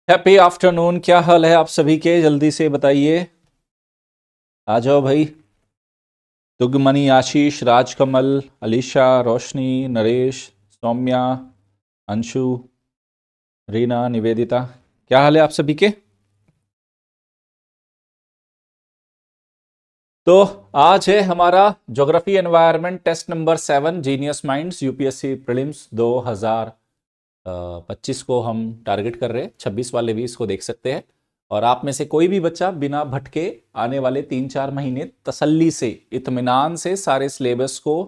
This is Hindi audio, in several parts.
Happy afternoon. क्या हाल है आप सभी के? जल्दी से बताइए। आ जाओ भाई। दुगमनी, आशीष, राजकमल, अलीशा, रोशनी, नरेश, सौम्या, अंशु, रीना, निवेदिता। क्या हाल है आप सभी के? तो आज है हमारा geography environment test number 7 genius minds UPSC prelims 2025 को हम टारगेट कर रहे हैं। 26 वाले भी इसको देख सकते हैं। और आप में से कोई भी बच्चा बिना भटके आने वाले 3-4 महीने तसल्ली से, इत्मीनान से सारे सिलेबस को,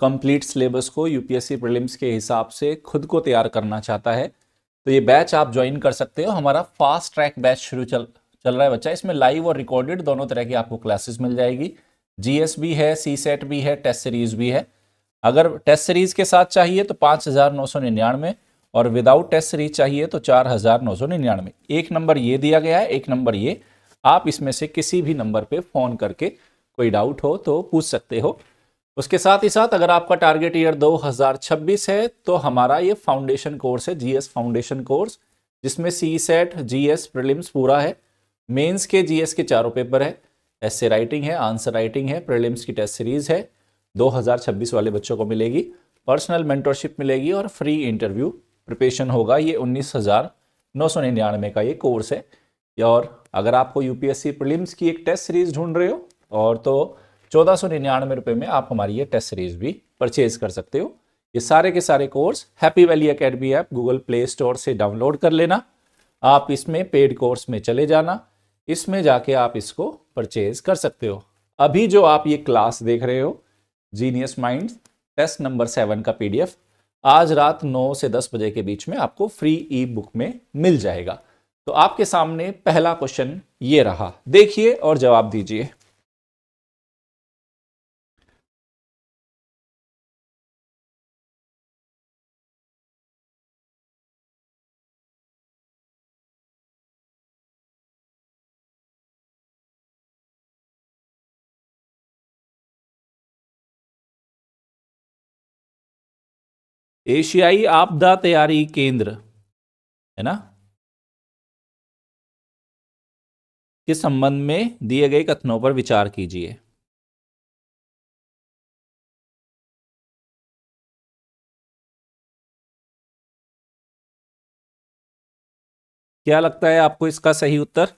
कंप्लीट सिलेबस को यूपीएससी प्रीलिम्स के हिसाब से खुद को तैयार करना चाहता है तो ये बैच आप ज्वाइन कर सकते हो। हमारा फास्ट ट्रैक बैच शुरू चल रहा है बच्चा। इसमें लाइव और रिकॉर्डेड दोनों तरह की आपको क्लासेस मिल जाएगी। जीएस भी है, सी सेट भी है, टेस्ट सीरीज भी है। अगर टेस्ट सीरीज के साथ चाहिए तो 5,999 और विदाउट टेस्ट सीरीज चाहिए तो 4,999। एक नंबर ये दिया गया है, एक नंबर ये। आप इसमें से किसी भी नंबर पे फोन करके कोई डाउट हो तो पूछ सकते हो। उसके साथ ही साथ अगर आपका टारगेट ईयर 2026 है तो हमारा ये फाउंडेशन कोर्स है, जीएस फाउंडेशन कोर्स, जिसमें सी सेट, जीएस प्रीलिम्स पूरा है। मेंस के जीएस के चारों पेपर है, ऐसे राइटिंग है, आंसर राइटिंग है, प्रीलिम्स की टेस्ट सीरीज है। 2026 वाले बच्चों को मिलेगी, पर्सनल मेंटरशिप मिलेगी और फ्री इंटरव्यू प्रिपरेशन होगा। ये 19,999 का ये कोर्स है। और अगर आपको यूपीएससी प्रीलिम्स की एक टेस्ट सीरीज ढूंढ रहे हो और तो 1499 में आप हमारी ये टेस्ट सीरीज भी परचेज कर सकते हो। ये सारे के सारे course happy valley academy app Google play store से डाउनलोड कर लेना। आप इसमें पेड कोर्स में चले जाना, इसमें जाके आप इसको परचेज कर सकते हो। अभी जो आप ये क्लास देख रहे हो, जीनियस माइंड्स टेस्ट नंबर 7 का पीडीएफ, आज रात 9 से 10 बजे के बीच में आपको फ्री ई बुक में मिल जाएगा। तो आपके सामने पहला क्वेश्चन ये रहा, देखिए और जवाब दीजिए। एशियाई आपदा तैयारी केंद्र है ना, के संबंध में दिए गए कथनों पर विचार कीजिए। क्या लगता है आपको इसका सही उत्तर?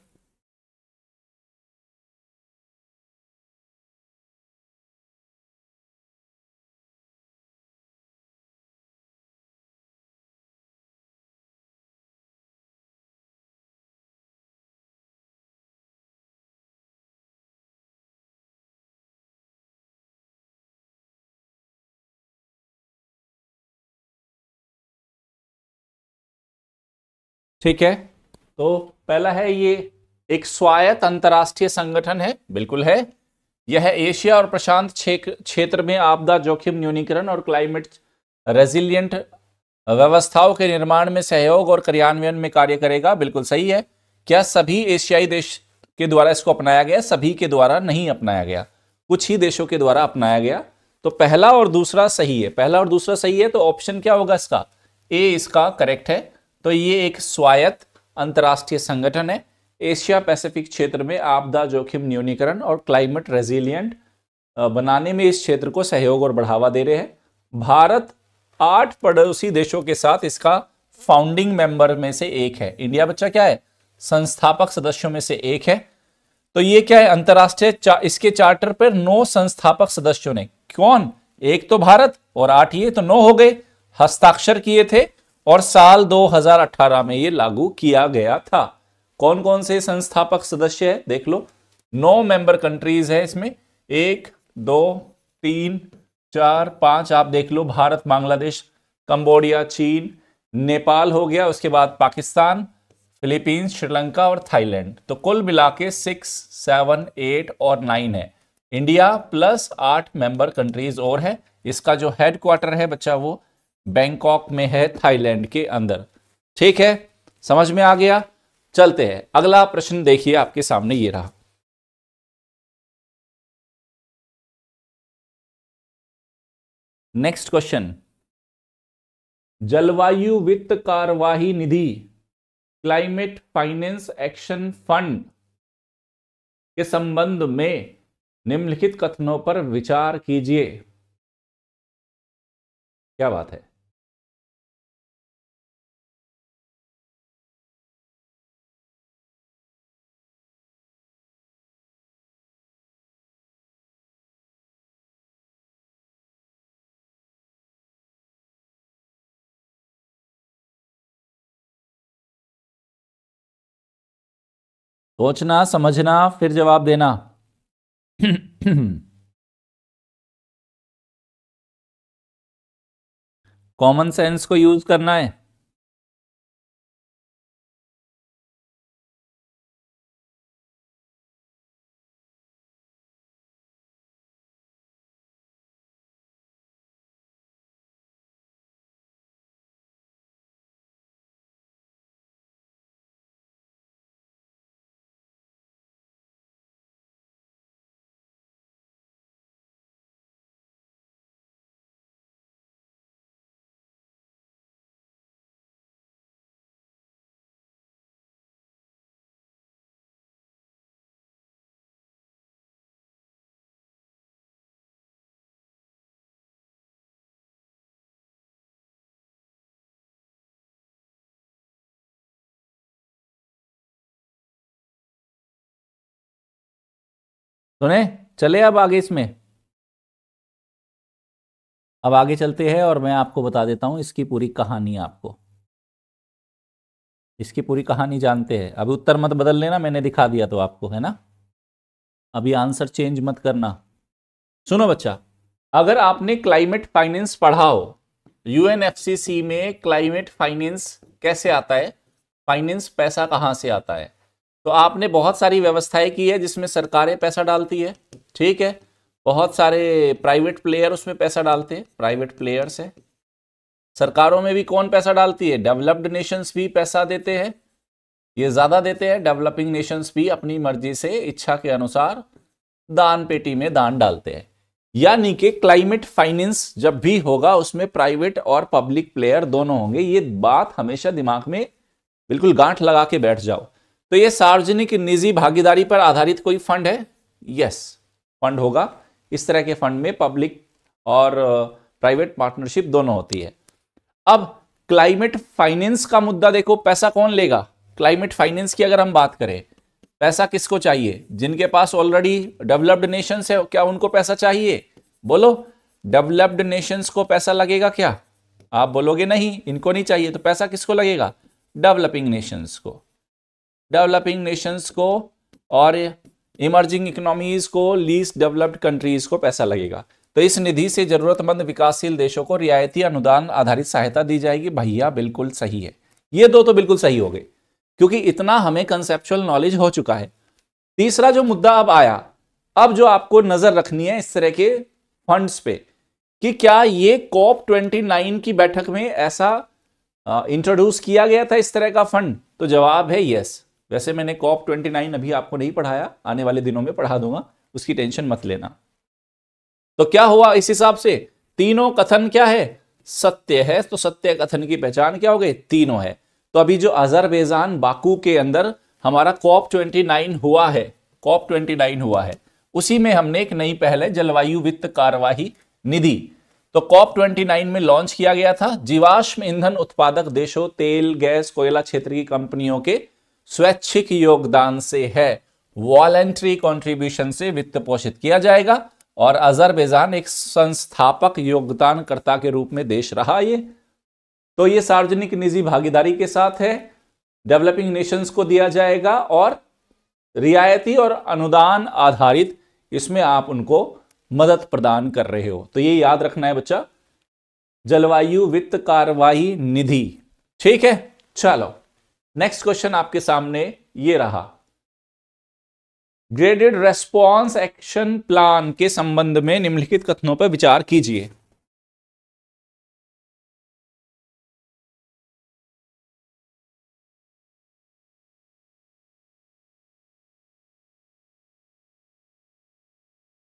ठीक है, तो पहला है ये एक स्वायत्त अंतर्राष्ट्रीय संगठन है, बिल्कुल है। यह एशिया और प्रशांत क्षेत्र में आपदा जोखिम न्यूनीकरण और क्लाइमेट रेजिलियंट व्यवस्थाओं के निर्माण में सहयोग और क्रियान्वयन में कार्य करेगा, बिल्कुल सही है। क्या सभी एशियाई देश के द्वारा इसको अपनाया गया? सभी के द्वारा नहीं अपनाया गया, कुछ ही देशों के द्वारा अपनाया गया। तो पहला और दूसरा सही है, पहला और दूसरा सही है, तो ऑप्शन क्या होगा इसका? ए इसका करेक्ट है। तो ये एक स्वायत्त अंतर्राष्ट्रीय संगठन है, एशिया पैसिफिक क्षेत्र में आपदा जोखिम न्यूनीकरण और क्लाइमेट रेजिलियंट बनाने में इस क्षेत्र को सहयोग और बढ़ावा दे रहे हैं। भारत 8 पड़ोसी देशों के साथ इसका फाउंडिंग मेंबर में से एक है। इंडिया बच्चा क्या है? संस्थापक सदस्यों में से एक है। तो ये क्या है? अंतरराष्ट्रीय इसके चार्टर पर 9 संस्थापक सदस्यों ने, कौन? एक तो भारत और 8 ये, तो 9 हो गए, हस्ताक्षर किए थे और साल 2018 में ये लागू किया गया था। कौन कौन से संस्थापक सदस्य है देख लो। 9 मेंबर कंट्रीज है इसमें, 1 2 3 4 5, आप देख लो। भारत, बांग्लादेश, कंबोडिया, चीन, नेपाल हो गया, उसके बाद पाकिस्तान, फिलीपींस, श्रीलंका और थाईलैंड। तो कुल मिला के 6 7 8 और 9 है। इंडिया प्लस 8 मेंबर कंट्रीज और है। इसका जो हेडक्वार्टर है बच्चा वो बैंकॉक में है, थाईलैंड के अंदर। ठीक है, समझ में आ गया। चलते हैं, अगला प्रश्न देखिए आपके सामने ये रहा। नेक्स्ट क्वेश्चन, जलवायु वित्त कार्यवाही निधि क्लाइमेट फाइनेंस एक्शन फंड के संबंध में निम्नलिखित कथनों पर विचार कीजिए। क्या बात है। सोचना, समझना, फिर जवाब देना। कॉमन सेंस को यूज करना है। सुने, चले अब आगे इसमें। अब आगे चलते हैं और मैं आपको बता देता हूं इसकी पूरी कहानी। आपको इसकी पूरी कहानी जानते हैं। अभी उत्तर मत बदल लेना, मैंने दिखा दिया तो आपको, है ना। अभी आंसर चेंज मत करना। सुनो बच्चा, अगर आपने क्लाइमेट फाइनेंस पढ़ा हो, यूएनएफसीसी में क्लाइमेट फाइनेंस कैसे आता है, फाइनेंस पैसा कहां से आता है, तो आपने बहुत सारी व्यवस्थाएं की है जिसमें सरकारें पैसा डालती है, ठीक है। बहुत सारे प्राइवेट प्लेयर उसमें पैसा डालते हैं, प्राइवेट प्लेयर्स है। सरकारों में भी कौन पैसा डालती है, डेवलप्ड नेशंस भी पैसा देते हैं, ये ज्यादा देते हैं। डेवलपिंग नेशंस भी अपनी मर्जी से, इच्छा के अनुसार दान पेटी में दान डालते हैं। यानी कि क्लाइमेट फाइनेंस जब भी होगा उसमें प्राइवेट और पब्लिक प्लेयर दोनों होंगे। ये बात हमेशा दिमाग में बिल्कुल गांठ लगा के बैठ जाओ। तो ये सार्वजनिक निजी भागीदारी पर आधारित कोई फंड है, यस फंड होगा। इस तरह के फंड में पब्लिक और प्राइवेट पार्टनरशिप दोनों होती है। अब क्लाइमेट फाइनेंस का मुद्दा देखो, पैसा कौन लेगा। क्लाइमेट फाइनेंस की अगर हम बात करें, पैसा किसको चाहिए, जिनके पास ऑलरेडी डेवलप्ड नेशंस है, क्या उनको पैसा चाहिए, बोलो। डेवलप्ड नेशंस को पैसा लगेगा क्या, आप बोलोगे नहीं, इनको नहीं चाहिए। तो पैसा किसको लगेगा, डेवलपिंग नेशंस को, डेवलपिंग नेशंस को और इमर्जिंग इकोनॉमीज को, लीस्ट डेवलप्ड कंट्रीज को पैसा लगेगा। तो इस निधि से जरूरतमंद विकासशील देशों को रियायती अनुदान आधारित सहायता दी जाएगी। भैया बिल्कुल सही है, ये दो तो बिल्कुल सही हो गए, क्योंकि इतना हमें कंसेप्चुअल नॉलेज हो चुका है। तीसरा जो मुद्दा अब आया, अब जो आपको नजर रखनी है इस तरह के फंड्स पे, कि क्या ये COP29 की बैठक में ऐसा इंट्रोड्यूस किया गया था इस तरह का फंड, तो जवाब है यस। वैसे मैंने COP29 अभी आपको नहीं पढ़ाया, आने वाले दिनों में पढ़ा दूंगा, उसकी टेंशन मत लेना। तो क्या हुआ इस हिसाब से, तीनों कथन क्या है, सत्य है। तो सत्य कथन की पहचान क्या हो गई, तीनों है। तो अभी जो अजरबैजान बाकू के अंदर हमारा COP29 हुआ है, COP29 हुआ है, उसी में हमने एक नई पहल है, जलवायु वित्त कार्यवाही निधि। तो COP29 में लॉन्च किया गया था। जीवाश्म ईंधन उत्पादक देशों, तेल गैस कोयला क्षेत्र की कंपनियों के स्वैच्छिक योगदान से है, वॉलेंट्री कंट्रीब्यूशन से वित्त पोषित किया जाएगा। और अजरबैजान एक संस्थापक योगदानकर्ता के रूप में देश रहा ये। तो ये सार्वजनिक निजी भागीदारी के साथ है, डेवलपिंग नेशंस को दिया जाएगा और रियायती और अनुदान आधारित इसमें आप उनको मदद प्रदान कर रहे हो। तो ये याद रखना है बच्चा, जलवायु वित्त कार्यवाही निधि, ठीक है। चलो नेक्स्ट क्वेश्चन आपके सामने ये रहा, ग्रेडेड रेस्पॉन्स एक्शन प्लान के संबंध में निम्नलिखित कथनों पर विचार कीजिए।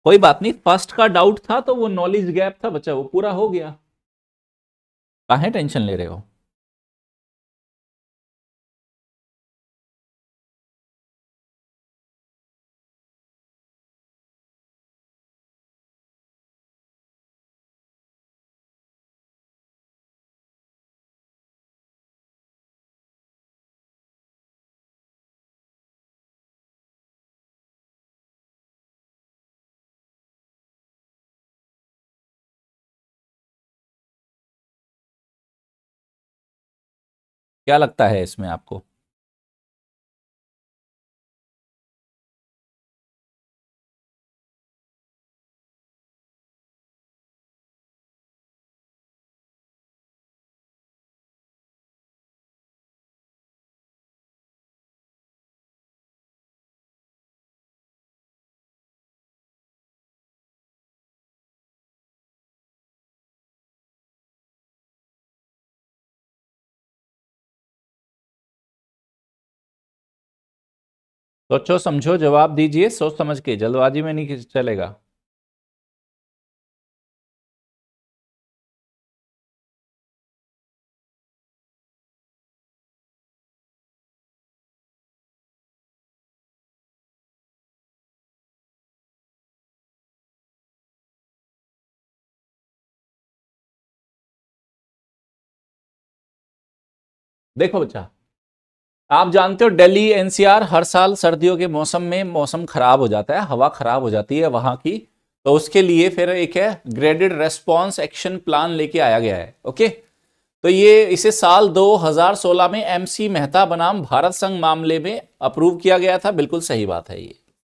कोई बात नहीं, फर्स्ट का डाउट था तो वो नॉलेज गैप था बच्चा, वो पूरा हो गया, काहे टेंशन ले रहे हो। क्या लगता है इसमें आपको? सोचो समझो जवाब दीजिए, सोच समझ के, जल्दबाजी में नहीं चलेगा। देखो बच्चा, आप जानते हो दिल्ली एनसीआर हर साल सर्दियों के मौसम में मौसम खराब हो जाता है, हवा खराब हो जाती है वहां की, तो उसके लिए फिर एक है ग्रेडेड रेस्पॉन्स एक्शन प्लान लेके आया गया है। ओके, तो ये इसे साल 2016 में एमसी मेहता बनाम भारत संघ मामले में अप्रूव किया गया था। बिल्कुल सही बात है ये,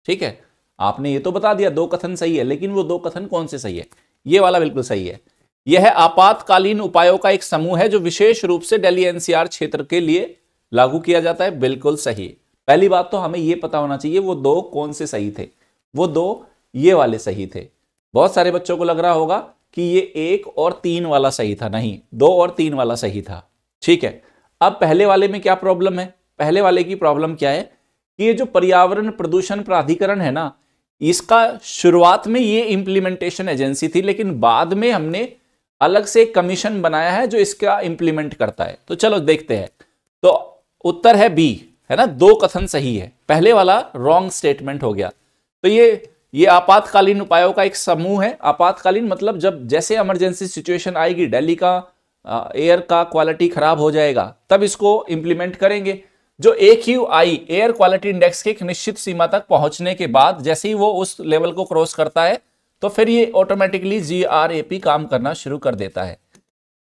ठीक है। आपने ये तो बता दिया दो कथन सही है, लेकिन वो दो कथन कौन से सही है? ये वाला बिल्कुल सही है। यह आपातकालीन उपायों का एक समूह है जो विशेष रूप से दिल्ली एनसीआर क्षेत्र के लिए लागू किया जाता है। बिल्कुल सही। पहली बात तो हमें यह पता होना चाहिए वो दो कौन से सही थे। वो दो ये वाले सही थे। बहुत सारे बच्चों को लग रहा होगा कि ये 1 और 3 वाला सही था, नहीं, 2 और 3 वाला सही था, ठीक है। अब पहले वाले में क्या प्रॉब्लम है? पहले वाले की प्रॉब्लम क्या है कि ये जो पर्यावरण प्रदूषण प्राधिकरण है ना, इसका शुरुआत में ये इंप्लीमेंटेशन एजेंसी थी, लेकिन बाद में हमने अलग से एक कमीशन बनाया है जो इसका इंप्लीमेंट करता है। तो चलो देखते हैं। तो उत्तर है बी, है ना, दो कथन सही है, पहले वाला रॉन्ग स्टेटमेंट हो गया। तो ये आपातकालीन उपायों का एक समूह है। आपातकालीन मतलब जब जैसे इमरजेंसी सिचुएशन आएगी, दिल्ली का एयर का क्वालिटी खराब हो जाएगा, तब इसको इंप्लीमेंट करेंगे। जो AQI एयर क्वालिटी इंडेक्स के एक निश्चित सीमा तक पहुंचने के बाद जैसे ही वो उस लेवल को क्रॉस करता है, तो फिर ये ऑटोमेटिकली GRAP काम करना शुरू कर देता है,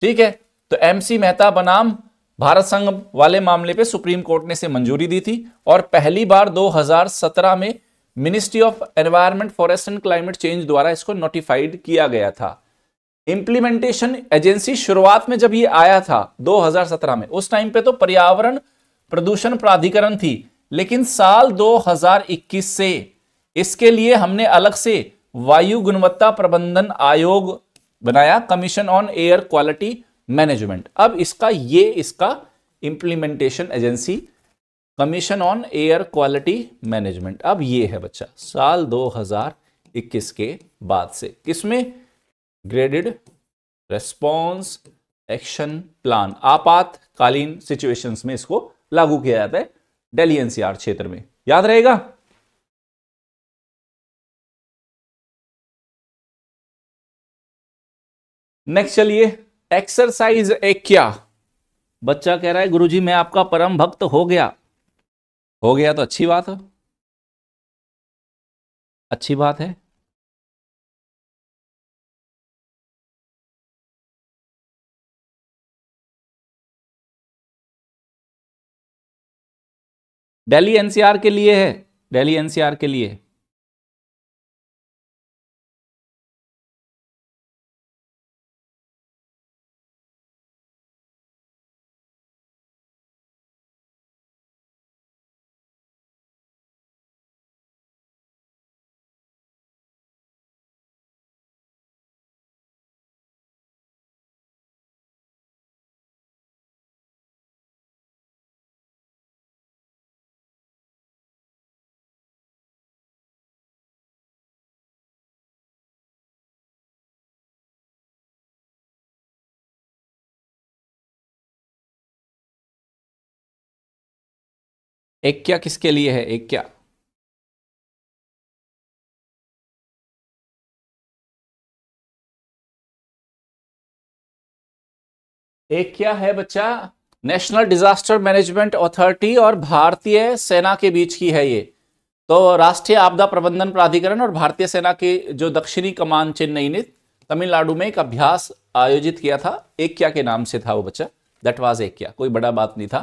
ठीक है। तो MC मेहता बनाम भारत संघ वाले मामले पे सुप्रीम कोर्ट ने इसे मंजूरी दी थी, और पहली बार 2017 में ministry of environment, forest and climate change द्वारा इसको नोटिफाइड किया गया था। इंप्लीमेंटेशन एजेंसी शुरुआत में जब ये आया था 2017 में, उस टाइम पे तो पर्यावरण प्रदूषण प्राधिकरण थी, लेकिन साल 2021 से इसके लिए हमने अलग से वायु गुणवत्ता प्रबंधन आयोग बनाया, commission on air quality management. अब इसका implementation agency commission on air quality management, अब ये है बच्चा साल 2021 के बाद से, किसमें? ग्रेडेड रेस्पॉन्स एक्शन प्लान, आपातकालीन सिचुएशंस में इसको लागू किया जाता है दिल्ली एनसीआर क्षेत्र में। याद रहेगा? नेक्स्ट चलिए, एक्सरसाइज एक क्या। बच्चा कह रहा है गुरुजी मैं आपका परम भक्त हो गया। हो गया तो अच्छी बात है, अच्छी बात है। दिल्ली एनसीआर के लिए है, दिल्ली एनसीआर के लिए। एक क्या किसके लिए है? एक क्या? एक क्या है बच्चा? नेशनल डिजास्टर मैनेजमेंट अथॉरिटी और भारतीय सेना के बीच की है ये। तो राष्ट्रीय आपदा प्रबंधन प्राधिकरण और भारतीय सेना के जो दक्षिणी कमान चेन्नई ने तमिलनाडु में एक अभ्यास आयोजित किया था, एक क्या के नाम से था वो बच्चा, दैट वाज एक क्या, कोई बड़ा बात नहीं था।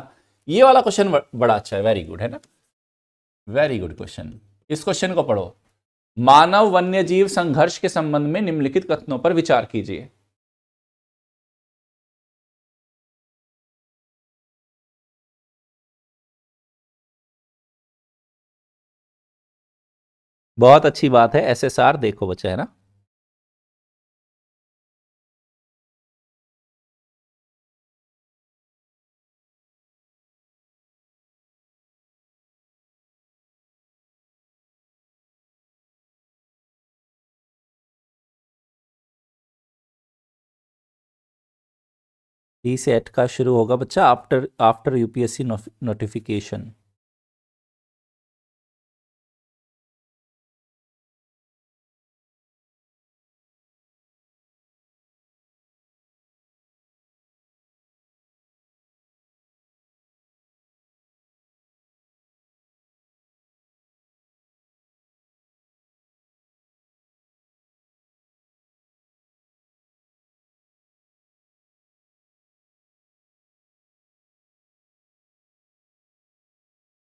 ये वाला क्वेश्चन बड़ा अच्छा है, वेरी गुड है ना, वेरी गुड क्वेश्चन। इस क्वेश्चन को पढ़ो। मानव वन्य जीव संघर्ष के संबंध में निम्नलिखित कथनों पर विचार कीजिए। बहुत अच्छी बात है, एसएसआर देखो बच्चा, है ना। टी सेट का शुरू होगा बच्चा आफ्टर आफ्टर यूपीएससी नोटिफिकेशन।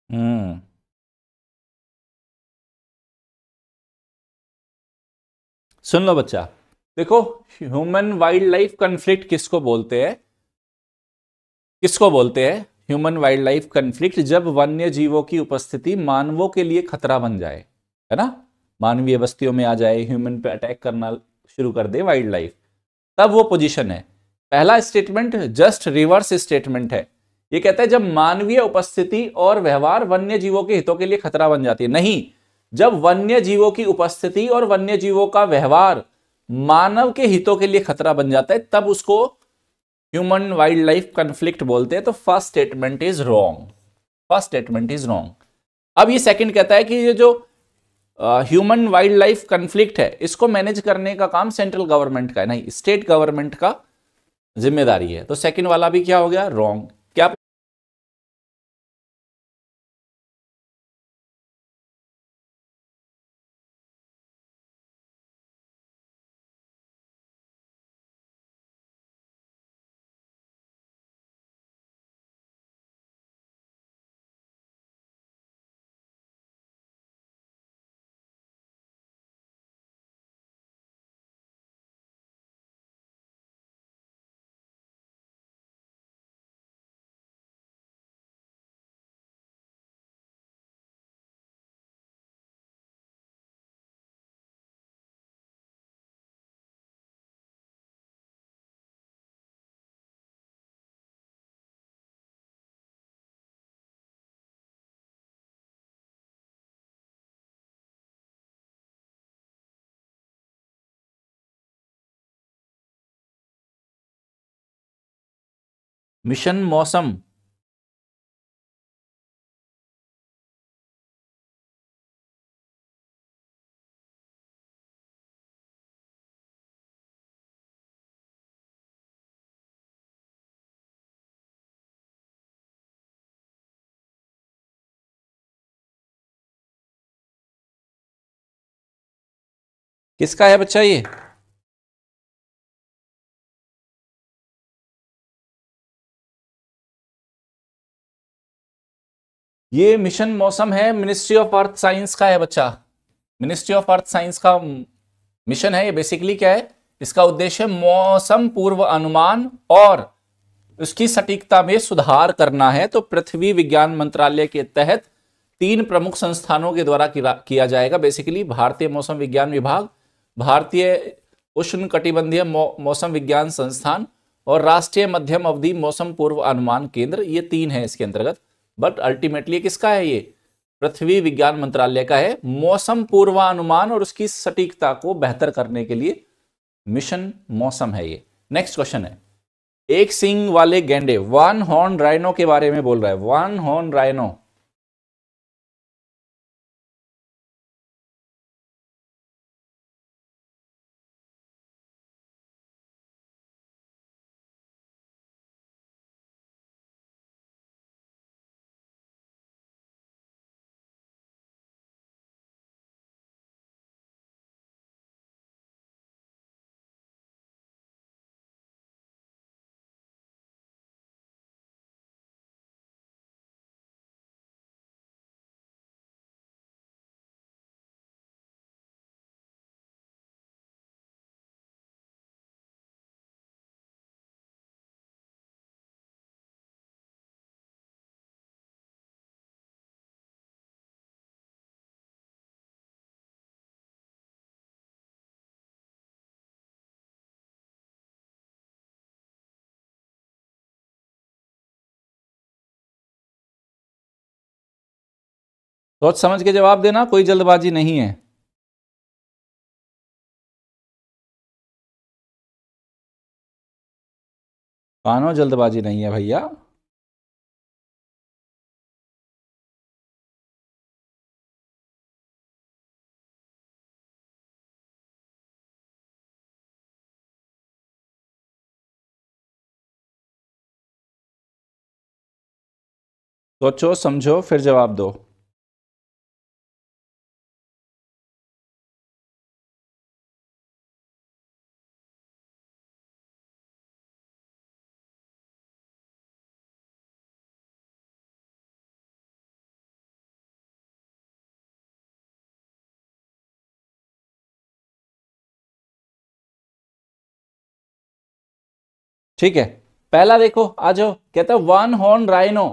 हम्म, सुन लो बच्चा, देखो, ह्यूमन वाइल्ड लाइफ कन्फ्लिक्ट किसको बोलते हैं, किसको बोलते हैं ह्यूमन वाइल्ड लाइफ कन्फ्लिक्ट, जब वन्य जीवों की उपस्थिति मानवों के लिए खतरा बन जाए, है ना, मानवीय बस्तियों में आ जाए, ह्यूमन पे अटैक करना शुरू कर दे वाइल्ड लाइफ, तब वो पोजीशन है। पहला स्टेटमेंट जस्ट रिवर्स स्टेटमेंट है, ये कहता है जब मानवीय उपस्थिति और व्यवहार वन्य जीवों के हितों के लिए खतरा बन जाती है, नहीं, जब वन्य जीवों की उपस्थिति और वन्य जीवों का व्यवहार मानव के हितों के लिए खतरा बन जाता है, तब उसको ह्यूमन वाइल्ड लाइफ कंफ्लिक्ट बोलते हैं। तो first statement is wrong, first statement is wrong. अब ये सेकंड कहता है कि ये जो ह्यूमन वाइल्ड लाइफ कंफ्लिक्ट है, इसको मैनेज करने का काम सेंट्रल गवर्नमेंट का है, नहीं, स्टेट गवर्नमेंट का जिम्मेदारी है। तो सेकंड वाला भी क्या हो गया, रॉन्ग। क्या मिशन मौसम, किसका है बच्चा ये मिशन मौसम है, मिनिस्ट्री ऑफ अर्थ साइंस का है बच्चा, मिनिस्ट्री ऑफ अर्थ साइंस का मिशन है। ये बेसिकली क्या है, इसका उद्देश्य मौसम पूर्व अनुमान और उसकी सटीकता में सुधार करना है। तो पृथ्वी विज्ञान मंत्रालय के तहत तीन प्रमुख संस्थानों के द्वारा किया जाएगा, बेसिकली भारतीय मौसम विज्ञान विभाग, भारतीय उष्ण कटिबंधीय मौसम विज्ञान संस्थान और राष्ट्रीय मध्यम अवधि मौसम पूर्व अनुमान केंद्र, ये तीन है इसके अंतर्गत। बट अल्टीमेटली किसका है, ये पृथ्वी विज्ञान मंत्रालय का है। मौसम पूर्वानुमान और उसकी सटीकता को बेहतर करने के लिए मिशन मौसम है ये। नेक्स्ट क्वेश्चन है, एक सींग वाले गैंडे, वन हॉर्न राइनो के बारे में बोल रहा है, वन हॉर्न राइनो। सोच समझ के जवाब देना, कोई जल्दबाजी नहीं है। कानो जल्दबाजी नहीं है भैया। सोचो समझो फिर जवाब दो। ठीक है, पहला देखो, आ जाओ। कहता है वन हॉर्न राइनो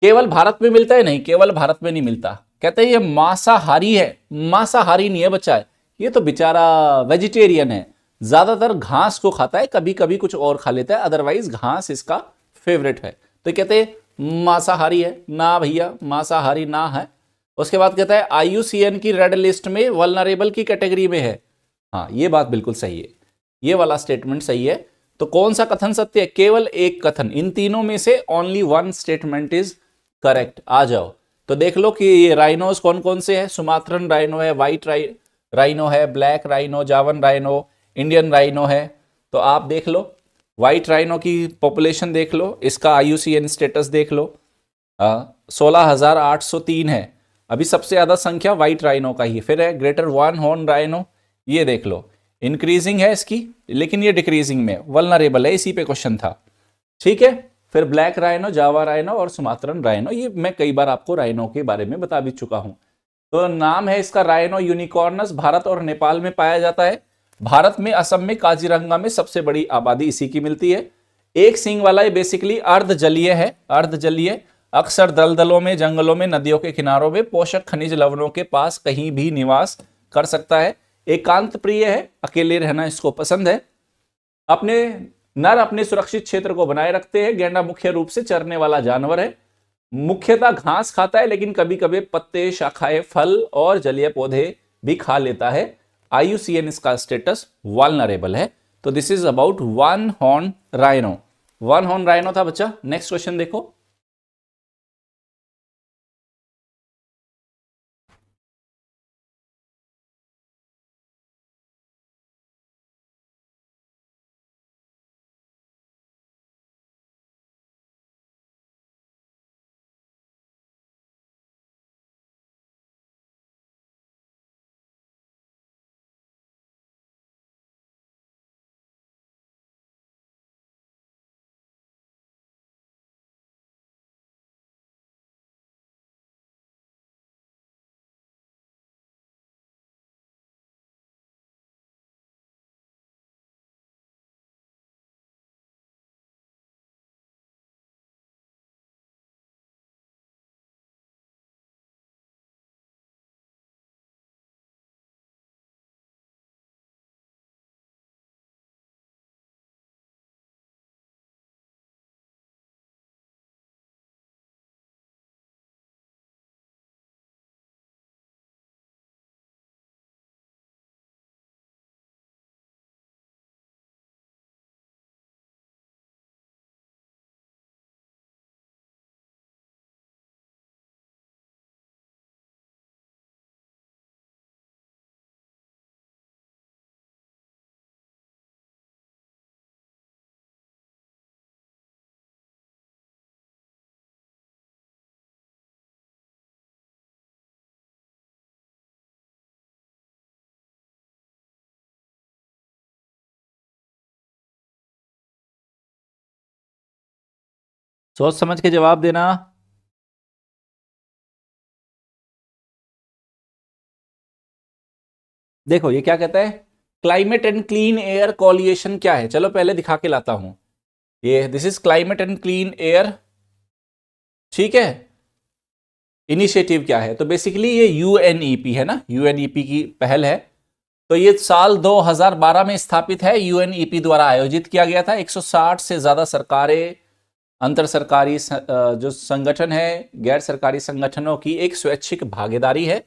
केवल भारत में मिलता है, नहीं केवल भारत में नहीं मिलता। कहते हैं ये मांसाहारी है। मांसाहारी नहीं है बच्चा है, ये तो बेचारा वेजिटेरियन है, ज्यादातर घास को खाता है, कभी कभी कुछ और खा लेता है, अदरवाइज घास इसका फेवरेट है। तो कहते हैं मांसाहारी है ना भैया, मांसाहारी ना है। उसके बाद कहता है IUCN की रेड लिस्ट में वल्नरेबल की कैटेगरी में है। हाँ ये बात बिल्कुल सही है, ये वाला स्टेटमेंट सही है। तो कौन सा कथन सत्य है? केवल एक कथन, इन तीनों में से only one statement is correct. आ जाओ तो देख लो कि ये राइनोस कौन कौन से हैं। सुमात्रन राइनो है, व्हाइट राइनो है, ब्लैक राइनो, जावन राइनो, इंडियन राइनो है। तो आप देख लो, व्हाइट राइनो की पॉपुलेशन देख लो, इसका IUCN स्टेटस देख लो, 16,803 है। अभी सबसे ज्यादा संख्या व्हाइट राइनो का ही। फिर है ग्रेटर वन हॉर्न राइनो, ये देख लो, इंक्रीजिंग है इसकी, लेकिन ये डिक्रीजिंग में, वल्नरेबल है, इसी पे क्वेश्चन था। ठीक है, फिर ब्लैक राइनो, जावा राइनो और सुमात्रन राइनो, ये मैं कई बार आपको राइनो के बारे में बता भी चुका हूं। तो नाम है इसका राइनो यूनिकॉर्नस, भारत और नेपाल में पाया जाता है। भारत में असम में काजीरंगा में सबसे बड़ी आबादी इसी की मिलती है। एक सींग वाला, ये बेसिकली अर्ध जलीय है, अर्ध जलीय, अक्सर दलदलों में, जंगलों में, नदियों के किनारों में, पोषक खनिज लवणों के पास कहीं भी निवास कर सकता है। एकांत प्रिय है, अकेले रहना इसको पसंद है। अपने नर अपने सुरक्षित क्षेत्र को बनाए रखते हैं। गैंडा मुख्य रूप से चरने वाला जानवर है, मुख्यतः घास खाता है, लेकिन कभी कभी पत्ते, शाखाएं, फल और जलीय पौधे भी खा लेता है। IUCN इसका स्टेटस वल्नरेबल है। तो this is about one horn rhino. One horn rhino था बच्चा। नेक्स्ट क्वेश्चन देखो। सोच समझ के जवाब देना। देखो ये क्या कहता है, climate and clean air coalition क्या है? चलो पहले दिखा के लाता हूं। ये this is climate and clean air, ठीक है। इनिशिएटिव क्या है? तो बेसिकली ये UNEP है ना, UNEP की पहल है। तो ये साल 2012 में स्थापित है, UNEP द्वारा आयोजित किया गया था। 160 से ज्यादा सरकारें, अंतर सरकारी जो संगठन है, गैर सरकारी संगठनों की एक स्वैच्छिक भागीदारी है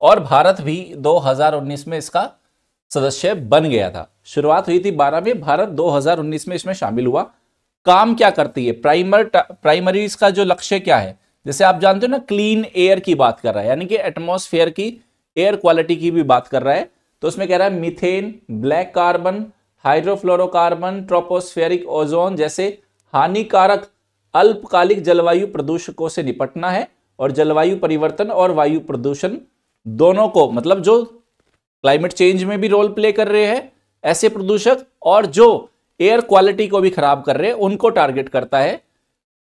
और भारत भी 2019 में इसका सदस्य बन गया था। शुरुआत हुई थी 12 में, भारत 2019 में इसमें शामिल हुआ। काम क्या करती है? प्राइमरी इसका जो लक्ष्य क्या है? जैसे आप जानते हो ना, क्लीन एयर की बात कर रहा है, यानी कि एटमॉस्फेयर की, एयर क्वालिटी की भी बात कर रहा है। तो उसमें कह रहा है methane, black carbon, hydrofluorocarbon, tropospheric ozone जैसे हानिकारक अल्पकालिक जलवायु प्रदूषकों से निपटना है और जलवायु परिवर्तन और वायु प्रदूषण दोनों को, मतलब जो क्लाइमेट चेंज में भी रोल प्ले कर रहे हैं ऐसे प्रदूषक और जो एयर क्वालिटी को भी खराब कर रहे हैं, उनको टारगेट करता है।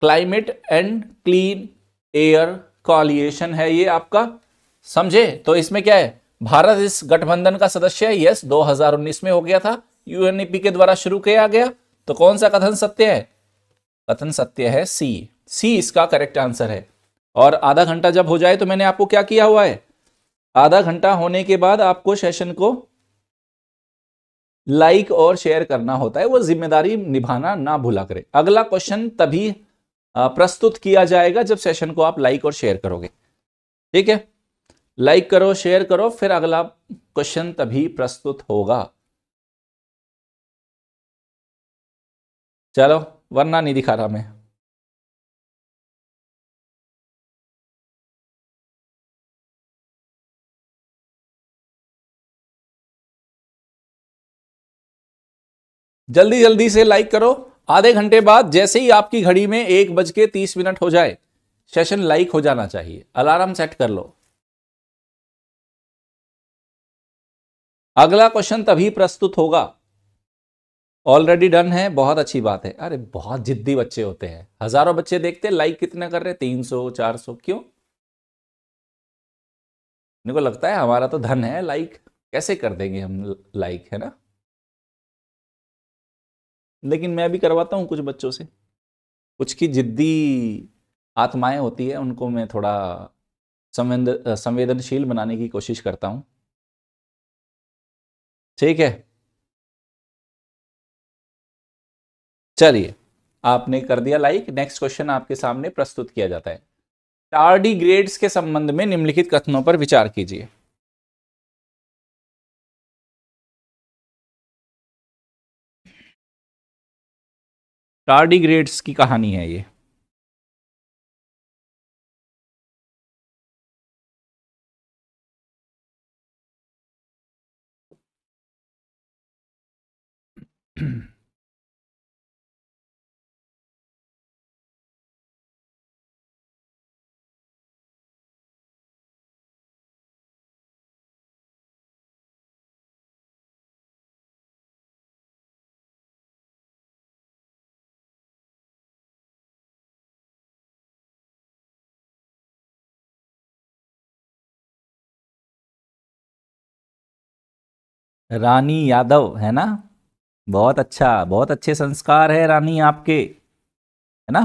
Climate and clean air coalition है ये आपका, समझे? तो इसमें क्या है, भारत इस गठबंधन का सदस्य है। यस, 2019 में हो गया था, यूएनईपी के द्वारा शुरू किया गया। तो कौन सा कथन सत्य है? कथन सत्य है सी। सी इसका करेक्ट आंसर है। और आधा घंटा जब हो जाए तो मैंने आपको क्या किया हुआ है, आधा घंटा होने के बाद आपको सेशन को लाइक और शेयर करना होता है, वो जिम्मेदारी निभाना ना भूला करें। अगला क्वेश्चन तभी प्रस्तुत किया जाएगा जब सेशन को आप लाइक और शेयर करोगे, ठीक है? लाइक करो, शेयर करो, फिर अगला क्वेश्चन तभी प्रस्तुत होगा। चलो, वरना नहीं दिखा रहा मैं। जल्दी जल्दी से लाइक करो। आधे घंटे बाद जैसे ही आपकी घड़ी में 1:30 हो जाए, सेशन लाइक हो जाना चाहिए। अलार्म सेट कर लो। अगला क्वेश्चन तभी प्रस्तुत होगा। ऑलरेडी डन है, बहुत अच्छी बात है। अरे बहुत जिद्दी बच्चे होते हैं, हजारों बच्चे देखते हैं, लाइक कितने कर रहे हैं? 300 400। क्यों? मेरे को लगता है हमारा तो धन है, लाइक कैसे कर देंगे हम लाइक, है ना? लेकिन मैं भी करवाता हूं कुछ बच्चों से, कुछ की जिद्दी आत्माएं होती है, उनको मैं थोड़ा संवेदनशील बनाने की कोशिश करता हूं। ठीक है, चलिए, आपने कर दिया लाइक। नेक्स्ट क्वेश्चन आपके सामने प्रस्तुत किया जाता है। टार्डी ग्रेड्स के संबंध में निम्नलिखित कथनों पर विचार कीजिए। टार्डी ग्रेड्स की कहानी है ये। रानी यादव है ना? बहुत अच्छा, बहुत अच्छे संस्कार है रानी आपके, है ना?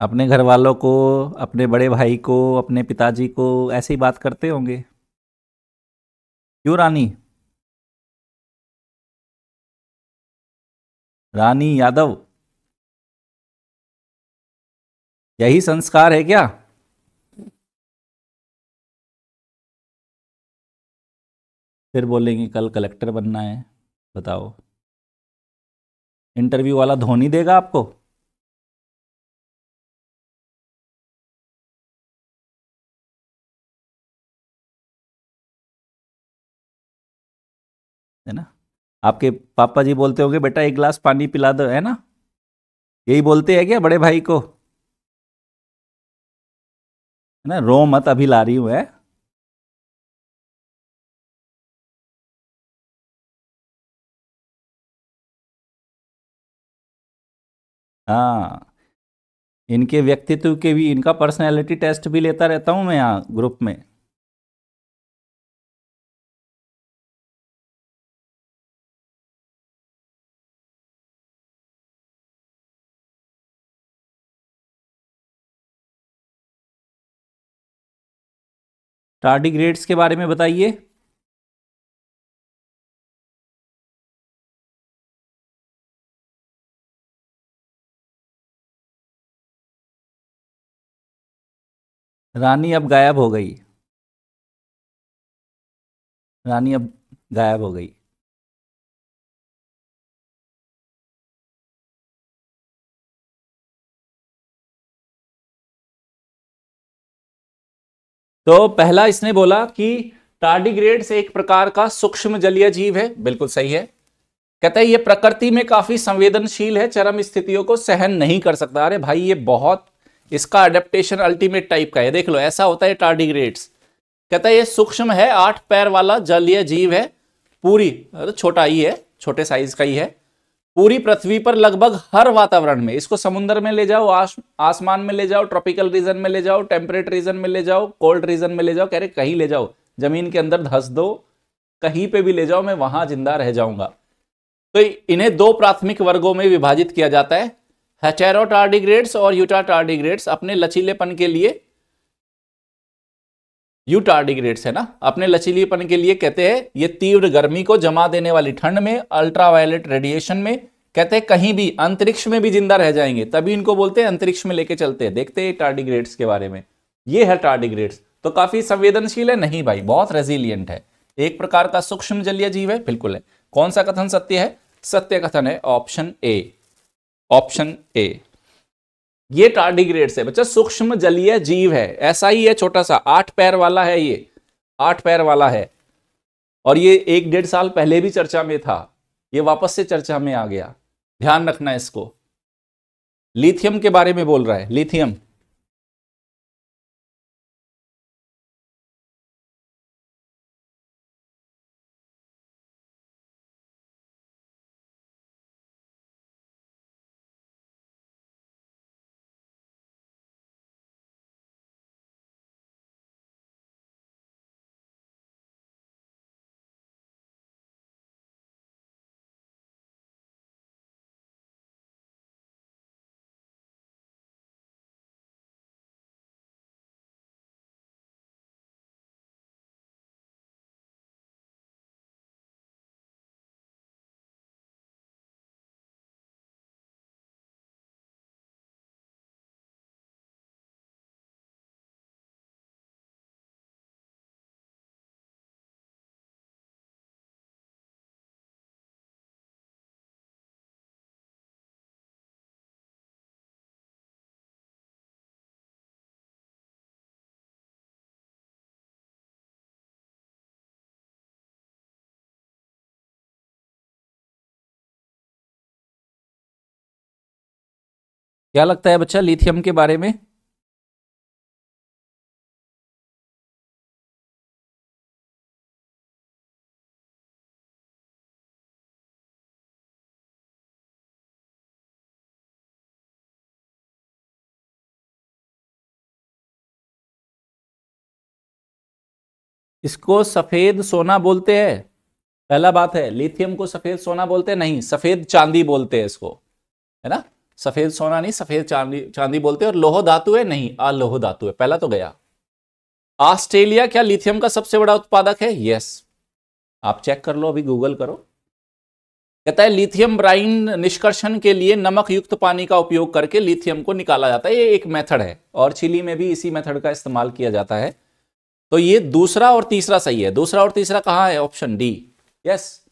अपने घर वालों को, अपने बड़े भाई को, अपने पिताजी को ऐसे ही बात करते होंगे। क्यों रानी? रानी यादव, यही संस्कार है क्या? फिर बोलेंगे कल कलेक्टर बनना है। बताओ, इंटरव्यू वाला धोनी देगा आपको? है ना? आपके पापा जी बोलते होंगे बेटा एक गिलास पानी पिला दो, है ना? यही बोलते हैं क्या बड़े भाई को? है ना? रो मत, अभी ला रही हूं, है। हाँ, इनके व्यक्तित्व के भी, इनका पर्सनैलिटी टेस्ट भी लेता रहता हूं मैं यहाँ ग्रुप में। टार्डिग्रेड्स के बारे में बताइए। रानी अब गायब हो गई। रानी अब गायब हो गई। तो पहला इसने बोला कि टार्डिग्रेड्स एक प्रकार का सूक्ष्म जलीय जीव है, बिल्कुल सही है। कहता है ये प्रकृति में काफी संवेदनशील है, चरम स्थितियों को सहन नहीं कर सकता। अरे भाई ये बहुत, इसका अडेप्टेशन अल्टीमेट टाइप का है, देख लो ऐसा होता है टार्डिग्रेड्स। कहता है ये सूक्ष्म है, 8 पैर वाला जलीय जीव है, पूरी छोटा ही है, छोटे साइज का ही है, पूरी पृथ्वी पर लगभग हर वातावरण में। इसको समुद्र में ले जाओ, आसमान में ले जाओ, ट्रॉपिकल रीजन में ले जाओ, टेम्परेट रीजन में ले जाओ, कोल्ड रीजन में ले जाओ, कह रहे कहीं ले जाओ, जमीन के अंदर धंस दो, कहीं पे भी ले जाओ, मैं वहां जिंदा रह जाऊंगा। तो इन्हें दो प्राथमिक वर्गों में विभाजित किया जाता है, हेटेरोटार्डिग्रेड्स और यूटाटार्डिग्रेड्स। अपने लचीलेपन के लिए यूटार्डिग्रेड्स है ना, अपने लचीलेपन के लिए कहते हैं ये तीव्र गर्मी को जमा देने वाली ठंड में, अल्ट्रावायलेट रेडिएशन में, कहते हैं कहीं भी अंतरिक्ष में भी जिंदा रह जाएंगे, तभी इनको बोलते हैं अंतरिक्ष में लेके चलते हैं। देखते हैं टार्डिग्रेड्स के बारे में। ये है टार्डिग्रेड्स। तो काफी संवेदनशील है नहीं भाई, बहुत रेजिलियंट है, एक प्रकार का सूक्ष्म जलीय जीव है, बिल्कुल है। कौन सा कथन सत्य है? सत्य कथन है ऑप्शन ए, ऑप्शन ए। ये टार्डिग्रेड्स है बच्चा, सूक्ष्म जलीय जीव है, ऐसा ही है, छोटा सा, 8 पैर वाला है, ये 8 पैर वाला है। और ये 1-1.5 साल पहले भी चर्चा में था, ये वापस से चर्चा में आ गया, ध्यान रखना इसको। लिथियम के बारे में बोल रहा है, लिथियम। क्या लगता है बच्चा लिथियम के बारे में? इसको सफेद सोना बोलते हैं, पहला बात है, लिथियम को सफेद सोना बोलते हैं नहीं, सफेद चांदी बोलते हैं इसको, है ना। सफेद सोना नहीं, सफेद चांदी, चांदी बोलते हैं। और लोह धातु है नहीं, अलोह धातु है, पहला तो गया। ऑस्ट्रेलिया क्या लिथियम का सबसे बड़ा उत्पादक है? यस, आप चेक कर लो, अभी गूगल करो। कहता है लिथियम ब्राइन निष्कर्षण के लिए नमक युक्त पानी का उपयोग करके लिथियम को निकाला जाता है, ये एक मेथड है, और चिली में भी इसी मेथड का इस्तेमाल किया जाता है। तो ये दूसरा और तीसरा सही है। दूसरा और तीसरा कहां है? ऑप्शन डी, यस,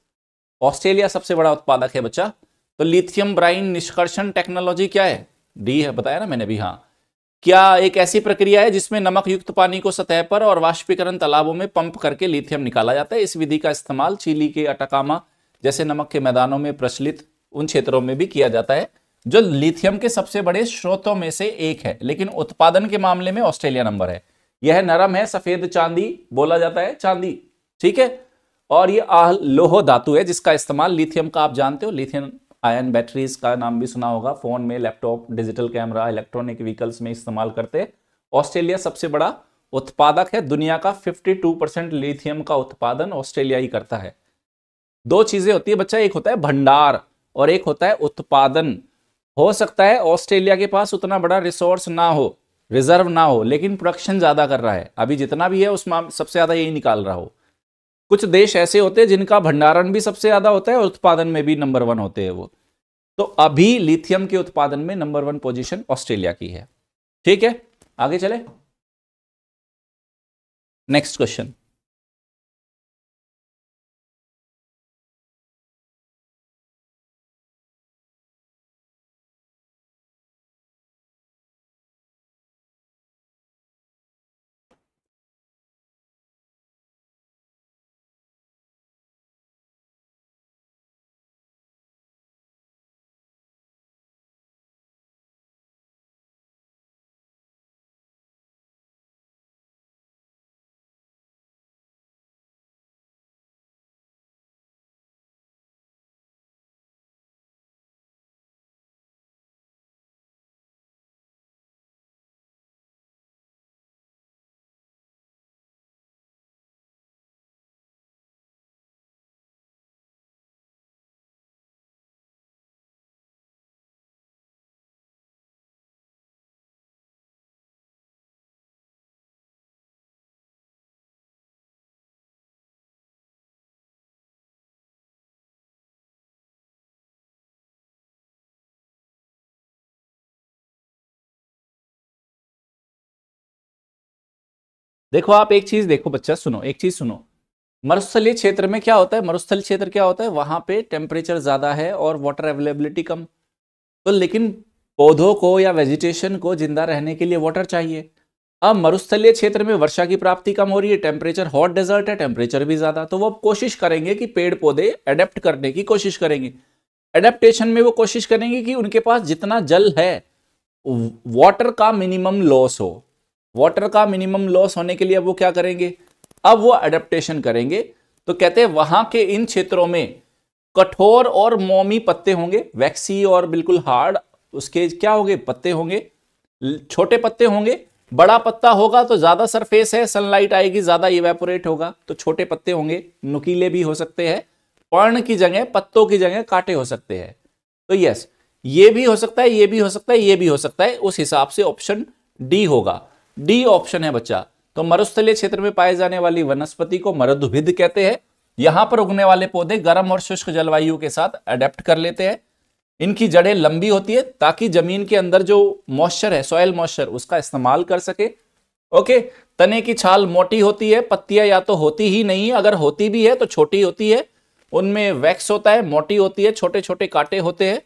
ऑस्ट्रेलिया सबसे बड़ा उत्पादक है बच्चा। तो लिथियम ब्राइन निष्कर्षण टेक्नोलॉजी क्या है? डी है, बताया ना मैंने भी। हाँ, क्या एक ऐसी प्रक्रिया है जिसमें नमक युक्त पानी को सतह पर और वाष्पीकरण तालाबों में पंप करके लिथियम निकाला जाता है। इस विधि का इस्तेमाल चिली के अटाकामा जैसे नमक के मैदानों में प्रचलित उन क्षेत्रों में भी किया जाता है, जो लिथियम के सबसे बड़े स्रोतों में से एक है। लेकिन उत्पादन के मामले में ऑस्ट्रेलिया नंबर है। यह नरम है, सफेद चांदी बोला जाता है, चांदी, ठीक है। और ये लोह धातु है जिसका इस्तेमाल लिथियम का, आप जानते हो, लिथियम आयन बैटरीज का नाम भी सुना होगा, फोन में, laptop, digital camera, electronic vehicles में इस्तेमाल करते हैं। ऑस्ट्रेलिया सबसे बड़ा उत्पादक है, दुनिया का 52% लिथियम का उत्पादन ऑस्ट्रेलिया ही करता है। दो चीजें होती है बच्चा, एक होता है भंडार और एक होता है उत्पादन। हो सकता है ऑस्ट्रेलिया के पास उतना बड़ा रिसोर्स ना हो, रिजर्व ना हो, लेकिन प्रोडक्शन ज्यादा कर रहा है, अभी जितना भी है उसमें सबसे ज्यादा यही निकाल रहा हो। कुछ देश ऐसे होते हैं जिनका भंडारण भी सबसे ज्यादा होता है और उत्पादन में भी नंबर 1 होते हैं वो। तो अभी लिथियम के उत्पादन में नंबर 1 पोजीशन ऑस्ट्रेलिया की है। ठीक है, आगे चले। Next question. देखो आप एक चीज देखो बच्चा, सुनो एक चीज सुनो। मरुस्थलीय क्षेत्र में क्या होता है, मरुस्थल क्षेत्र क्या होता है, वहां पे टेम्परेचर ज्यादा है और वाटर अवेलेबिलिटी कम। तो लेकिन पौधों को या वेजिटेशन को जिंदा रहने के लिए वाटर चाहिए। अब मरुस्थलीय क्षेत्र में वर्षा की प्राप्ति कम हो रही है, टेम्परेचर हॉट डेजर्ट है, टेम्परेचर भी ज्यादा, तो वो कोशिश करेंगे कि पेड़ पौधे अडेप्ट करने की कोशिश करेंगे। एडेप्टेशन में वो कोशिश करेंगे कि उनके पास जितना जल है वाटर का मिनिमम लॉस हो। वाटर का मिनिमम लॉस होने के लिए अब वो क्या करेंगे, अब वो अडेप्टेशन करेंगे। तो कहते हैं वहां के इन क्षेत्रों में कठोर और मोमी पत्ते होंगे, वैक्सी और बिल्कुल हार्ड उसके क्या होंगे, पत्ते होंगे। छोटे पत्ते होंगे, बड़ा पत्ता होगा तो ज्यादा सरफेस है, सनलाइट आएगी, ज्यादा इवेपोरेट होगा, तो छोटे पत्ते होंगे। नुकीले भी हो सकते हैं, पर्ण की जगह पत्तों की जगह कांटे हो सकते हैं। तो यस, ये भी हो सकता है, ये भी हो सकता है, ये भी हो सकता है। उस हिसाब से ऑप्शन डी होगा, डी ऑप्शन है बच्चा। तो मरुस्थलीय क्षेत्र में पाए जाने वाली वनस्पति को मरुद्भिद कहते हैं। यहां पर उगने वाले पौधे गर्म और शुष्क जलवायु के साथ अडेप्ट कर लेते हैं। इनकी जड़ें लंबी होती है ताकि जमीन के अंदर जो मॉइस्चर है, सॉइल मॉइस्चर, उसका इस्तेमाल कर सके। ओके, तने की छाल मोटी होती है, पत्तियां या तो होती ही नहीं, अगर होती भी है तो छोटी होती है, उनमें वैक्स होता है, मोटी होती है, छोटे छोटे कांटे होते हैं,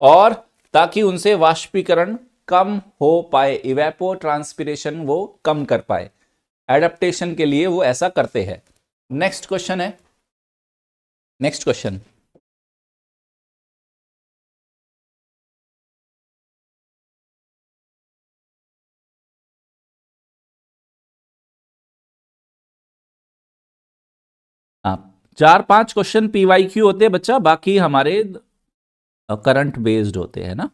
और ताकि उनसे वाष्पीकरण कम हो पाए, इवेपो ट्रांसपिरेशन वो कम कर पाए, एडेप्टेशन के लिए वो ऐसा करते हैं। नेक्स्ट क्वेश्चन है, नेक्स्ट क्वेश्चन। आप 4-5 क्वेश्चन पीवाईक्यू होते हैं बच्चा, बाकी हमारे करंट बेस्ड होते हैं ना।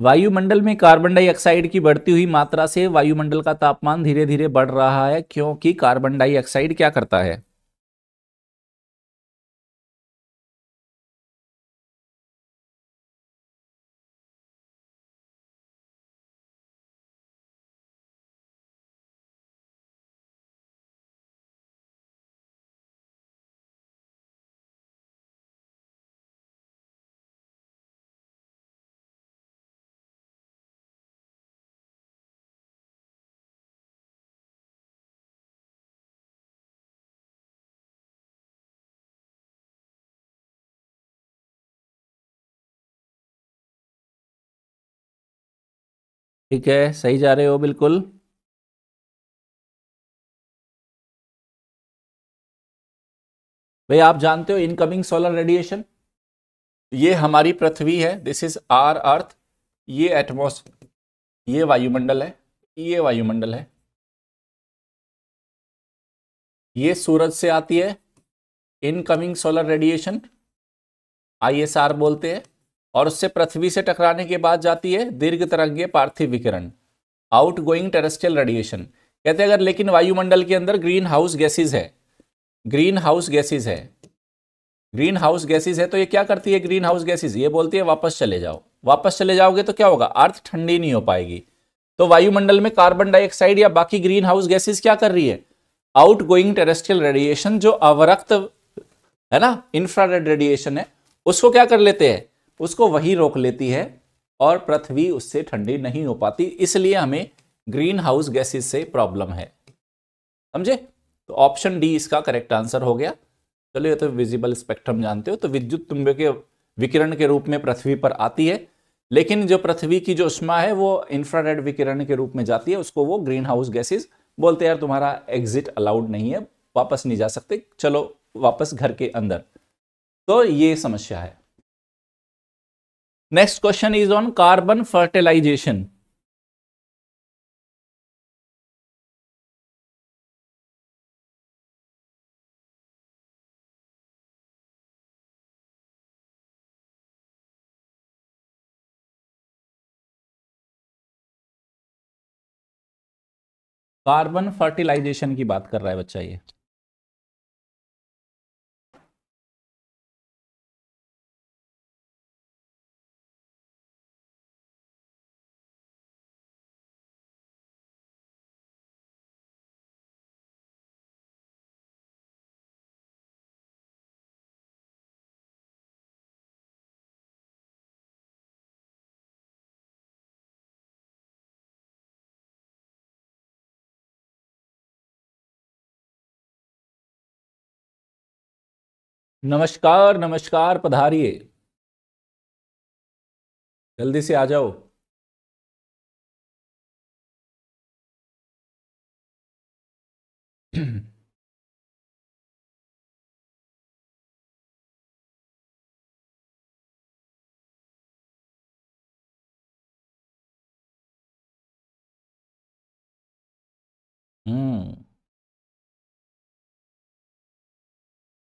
वायुमंडल में कार्बन डाइऑक्साइड की बढ़ती हुई मात्रा से वायुमंडल का तापमान धीरे धीरे बढ़ रहा है, क्योंकि कार्बन डाइऑक्साइड क्या करता है। ठीक है, सही जा रहे हो बिल्कुल। भाई आप जानते हो इनकमिंग सोलर रेडिएशन, ये हमारी पृथ्वी है, दिस इज आर अर्थ, ये एटमॉस्फेयर, ये वायुमंडल है, ये वायुमंडल है, ये सूरज से आती है इनकमिंग सोलर रेडिएशन, आईएसआर बोलते हैं, और उससे पृथ्वी से टकराने के बाद जाती है दीर्घ तरंगीय पार्थिव विकिरण, आउट गोइंग टेरेस्ट्रियल रेडिएशन। कहते हैं अगर लेकिन वायुमंडल के अंदर ग्रीन हाउस गैसेज है, ग्रीन हाउस गैसेज है, ग्रीन हाउस गैसेज है, तो ये क्या करती है ग्रीन हाउस गैसेज, ये बोलती है वापस चले जाओ। वापस चले जाओगे तो क्या होगा, अर्थ ठंडी नहीं हो पाएगी। तो वायुमंडल में कार्बन डाइऑक्साइड या बाकी ग्रीन हाउस गैसेज क्या कर रही है, आउटगोइंग टेरेस्ट्रियल रेडिएशन, जो अवरक्त है ना इंफ्रारेड रेडिएशन है, उसको क्या कर लेते हैं, उसको वही रोक लेती है और पृथ्वी उससे ठंडी नहीं हो पाती, इसलिए हमें ग्रीन हाउस गैसेस से प्रॉब्लम है। समझे? तो ऑप्शन डी इसका करेक्ट आंसर हो गया। चलिए, तो विजिबल स्पेक्ट्रम जानते हो, तो विद्युत चुंबकीय विकिरण के रूप में पृथ्वी पर आती है, लेकिन जो पृथ्वी की जो उष्मा है वो इंफ्रारेड विकिरण के रूप में जाती है, उसको वो ग्रीन हाउस गैसेस बोलते हैं। यार तुम्हारा एग्जिट अलाउड नहीं है, वापस नहीं जा सकते, चलो वापस घर के अंदर। तो ये समस्या है। Next question is on carbon fertilisation. Carbon fertilisation की बात कर रहा है बच्चा ये। नमस्कार नमस्कार, पधारिए, जल्दी से आ जाओ। हम्म,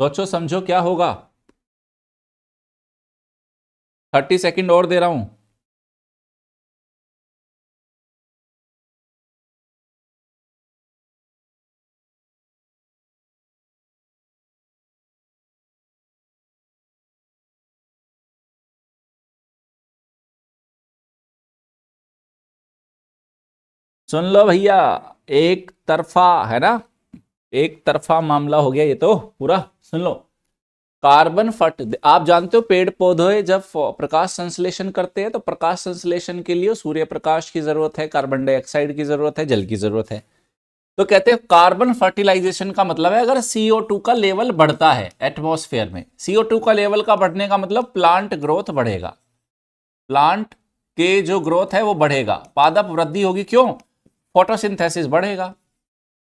सोचो समझो क्या होगा। 30 सेकंड और दे रहा हूं। सुन लो भैया, एक तरफा है ना, एक तरफा मामला हो गया ये तो पूरा। सुन लो, कार्बन फट आप जानते हो पेड़ पौधे जब प्रकाश संश्लेषण करते हैं तो प्रकाश संश्लेषण के लिए सूर्य प्रकाश की जरूरत है, कार्बन डाइऑक्साइड की जरूरत है, जल की जरूरत है। तो कहते हैं कार्बन फर्टिलाइजेशन का मतलब है अगर CO2 का लेवल बढ़ता है एटमॉस्फेयर में, CO2 का लेवल का बढ़ने का मतलब प्लांट ग्रोथ बढ़ेगा, प्लांट के जो ग्रोथ है वो बढ़ेगा, पादप वृद्धि होगी। क्यों? फोटोसिंथेसिस बढ़ेगा,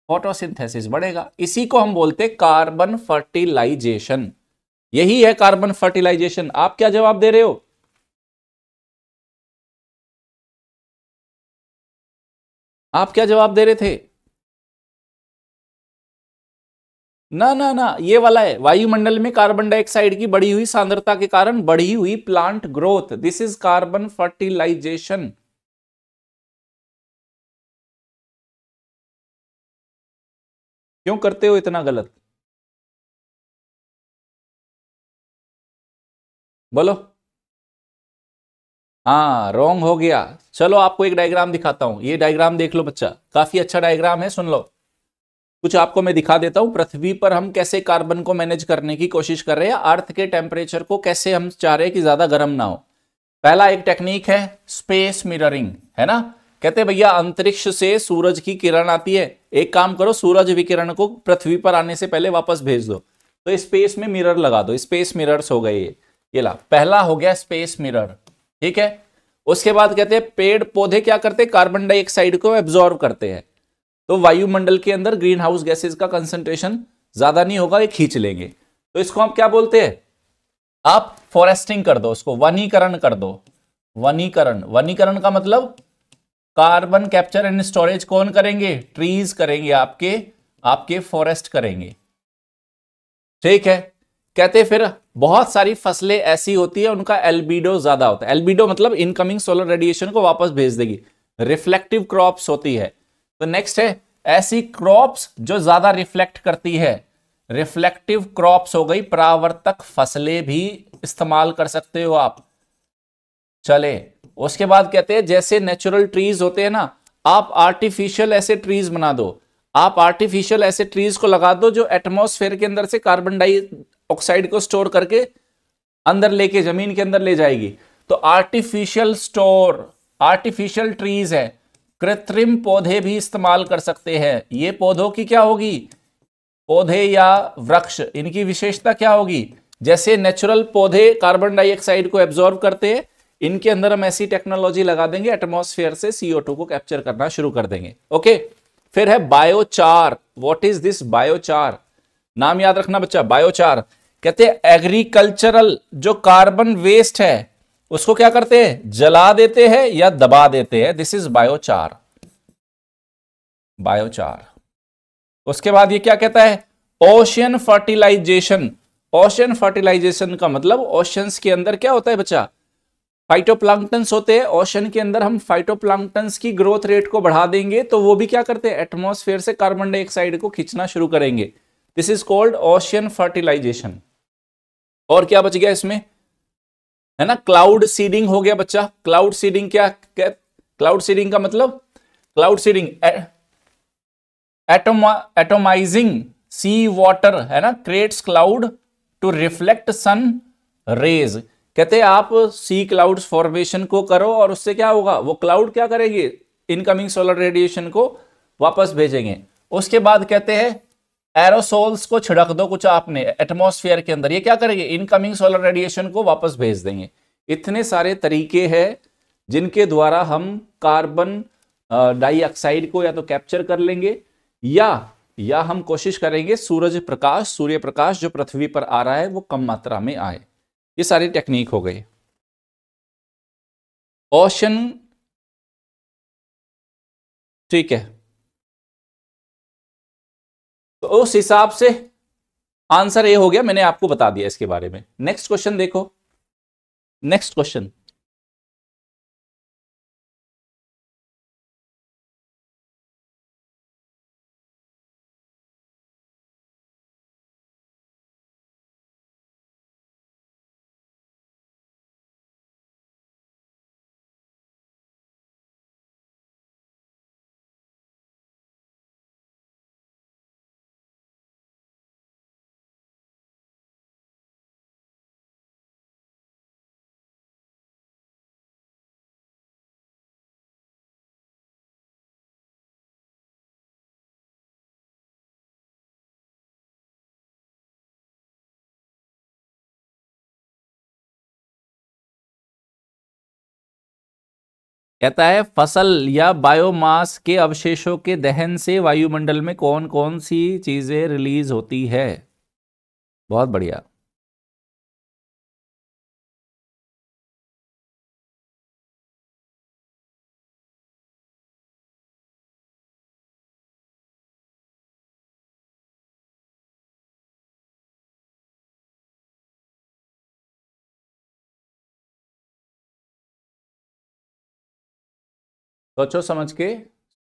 फोटोसिंथेसिस बढ़ेगा। इसी को हम बोलते हैं कार्बन फर्टिलाइजेशन। यही है कार्बन फर्टिलाइजेशन। आप क्या जवाब दे रहे हो? आप क्या जवाब दे रहे थे? ना ना ना, ये वाला है, वायुमंडल में कार्बन डाइऑक्साइड की बढ़ी हुई सांद्रता के कारण बढ़ी हुई plant growth, this is carbon fertilisation. क्यों करते हो इतना गलत? बोलो। हाँ, रॉन्ग हो गया। चलो आपको एक डायग्राम दिखाता हूं, ये डायग्राम देख लो बच्चा, काफी अच्छा डायग्राम है, सुन लो। कुछ आपको मैं दिखा देता हूं, पृथ्वी पर हम कैसे कार्बन को मैनेज करने की कोशिश कर रहे हैं, अर्थ के टेम्परेचर को कैसे हम चाह रहे हैं कि ज्यादा गर्म ना हो। पहला एक टेक्निक है स्पेस मिररिंग, है ना। कहते हैं भैया अंतरिक्ष से सूरज की किरण आती है, एक काम करो सूरज विकिरण को पृथ्वी पर आने से पहले वापस भेज दो, तो स्पेस में मिरर लगा दो, स्पेस मिरर्स हो गए ये ला, पहला हो गया स्पेस मिरर। ठीक है। उसके बाद कहते हैं पेड़ पौधे क्या करते हैं, कार्बन डाइऑक्साइड को एब्जॉर्ब करते हैं, तो वायुमंडल के अंदर ग्रीन हाउस गैसेज का कंसंट्रेशन ज्यादा नहीं होगा, ये खींच लेंगे। तो इसको हम क्या बोलते हैं, आप फॉरेस्टिंग कर दो, उसको वनीकरण कर दो। वनीकरण, वनीकरण का मतलब कार्बन कैप्चर एंड स्टोरेज कौन करेंगे, ट्रीज करेंगे, आपके आपके फॉरेस्ट करेंगे। ठीक है। कहते फिर बहुत सारी फसलें ऐसी होती है उनका एल्बिडो ज्यादा होता है, एल्बिडो मतलब इनकमिंग सोलर रेडिएशन को वापस भेज देगी, रिफ्लेक्टिव क्रॉप्स होती है। तो नेक्स्ट है ऐसी क्रॉप्स जो ज्यादा रिफ्लेक्ट करती है, रिफ्लेक्टिव क्रॉप्स हो गई, परावर्तक फसलें भी इस्तेमाल कर सकते हो आप। चले, उसके बाद कहते हैं जैसे नेचुरल ट्रीज होते हैं ना, आप आर्टिफिशियल ऐसे ट्रीज बना दो। आप आर्टिफिशियल ऐसे ट्रीज को लगा दो जो एटमॉस्फेयर के अंदर से कार्बन डाइऑक्साइड को स्टोर करके अंदर लेके जमीन के अंदर ले जाएगी। तो आर्टिफिशियल ट्रीज है। कृत्रिम पौधे भी इस्तेमाल कर सकते हैं। ये पौधों की क्या होगी, पौधे या वृक्ष, इनकी विशेषता क्या होगी, जैसे नेचुरल पौधे कार्बन डाइऑक्साइड को एब्जॉर्ब करते हैं, इनके अंदर हम ऐसी टेक्नोलॉजी लगा देंगे, एटमॉस्फेयर से CO2 को कैप्चर करना शुरू कर देंगे। ओके, फिर है biochar. What is this biochar? नाम याद रखना बच्चा, बायोचार। कहते हैं एग्रीकल्चरल जो कार्बन वेस्ट है उसको क्या करते हैं, जला देते हैं या दबा देते हैं। This is biochar. बायोचार। उसके बाद ये क्या कहता है, ओशियन फर्टिलाइजेशन। ओशियन फर्टिलाइजेशन का मतलब ओशंस के अंदर क्या होता है बच्चा, फाइटोप्लैंक्टन्स होते हैं। ओशन के अंदर हम फाइटोप्लैंक्टन्स की ग्रोथ रेट को बढ़ा देंगे तो वो भी क्या करते हैं, एटमॉस्फेयर से कार्बन डाइऑक्साइड को खींचना शुरू करेंगे। This is called ocean fertilisation. और क्या बच गया इसमें, है ना, क्लाउड सीडिंग हो गया बच्चा। क्लाउड सीडिंग क्या क्लाउड सीडिंग का मतलब, cloud seeding atomising sea water, है ना, creates cloud to reflect sun rays. कहते हैं आप सी क्लाउड्स फॉर्मेशन को करो और उससे क्या होगा, वो क्लाउड क्या करेंगे, इनकमिंग सोलर रेडिएशन को वापस भेजेंगे। उसके बाद कहते हैं एरोसोल्स को छिड़क दो कुछ आपने एटमॉस्फेयर के अंदर, ये क्या करेंगे, इनकमिंग सोलर रेडिएशन को वापस भेज देंगे। इतने सारे तरीके हैं जिनके द्वारा हम कार्बन डाइऑक्साइड को या तो कैप्चर कर लेंगे या हम कोशिश करेंगे सूर्य प्रकाश जो पृथ्वी पर आ रहा है वो कम मात्रा में आए। ये सारी टेक्निक हो गई। ओशन, ठीक है, तो उस हिसाब से आंसर ये हो गया, मैंने आपको बता दिया इसके बारे में। नेक्स्ट क्वेश्चन देखो, नेक्स्ट क्वेश्चन। कहता है फसल या बायोमास के अवशेषों के दहन से वायुमंडल में कौन कौन सी चीजें रिलीज होती है। बहुत बढ़िया। सोचो समझ के,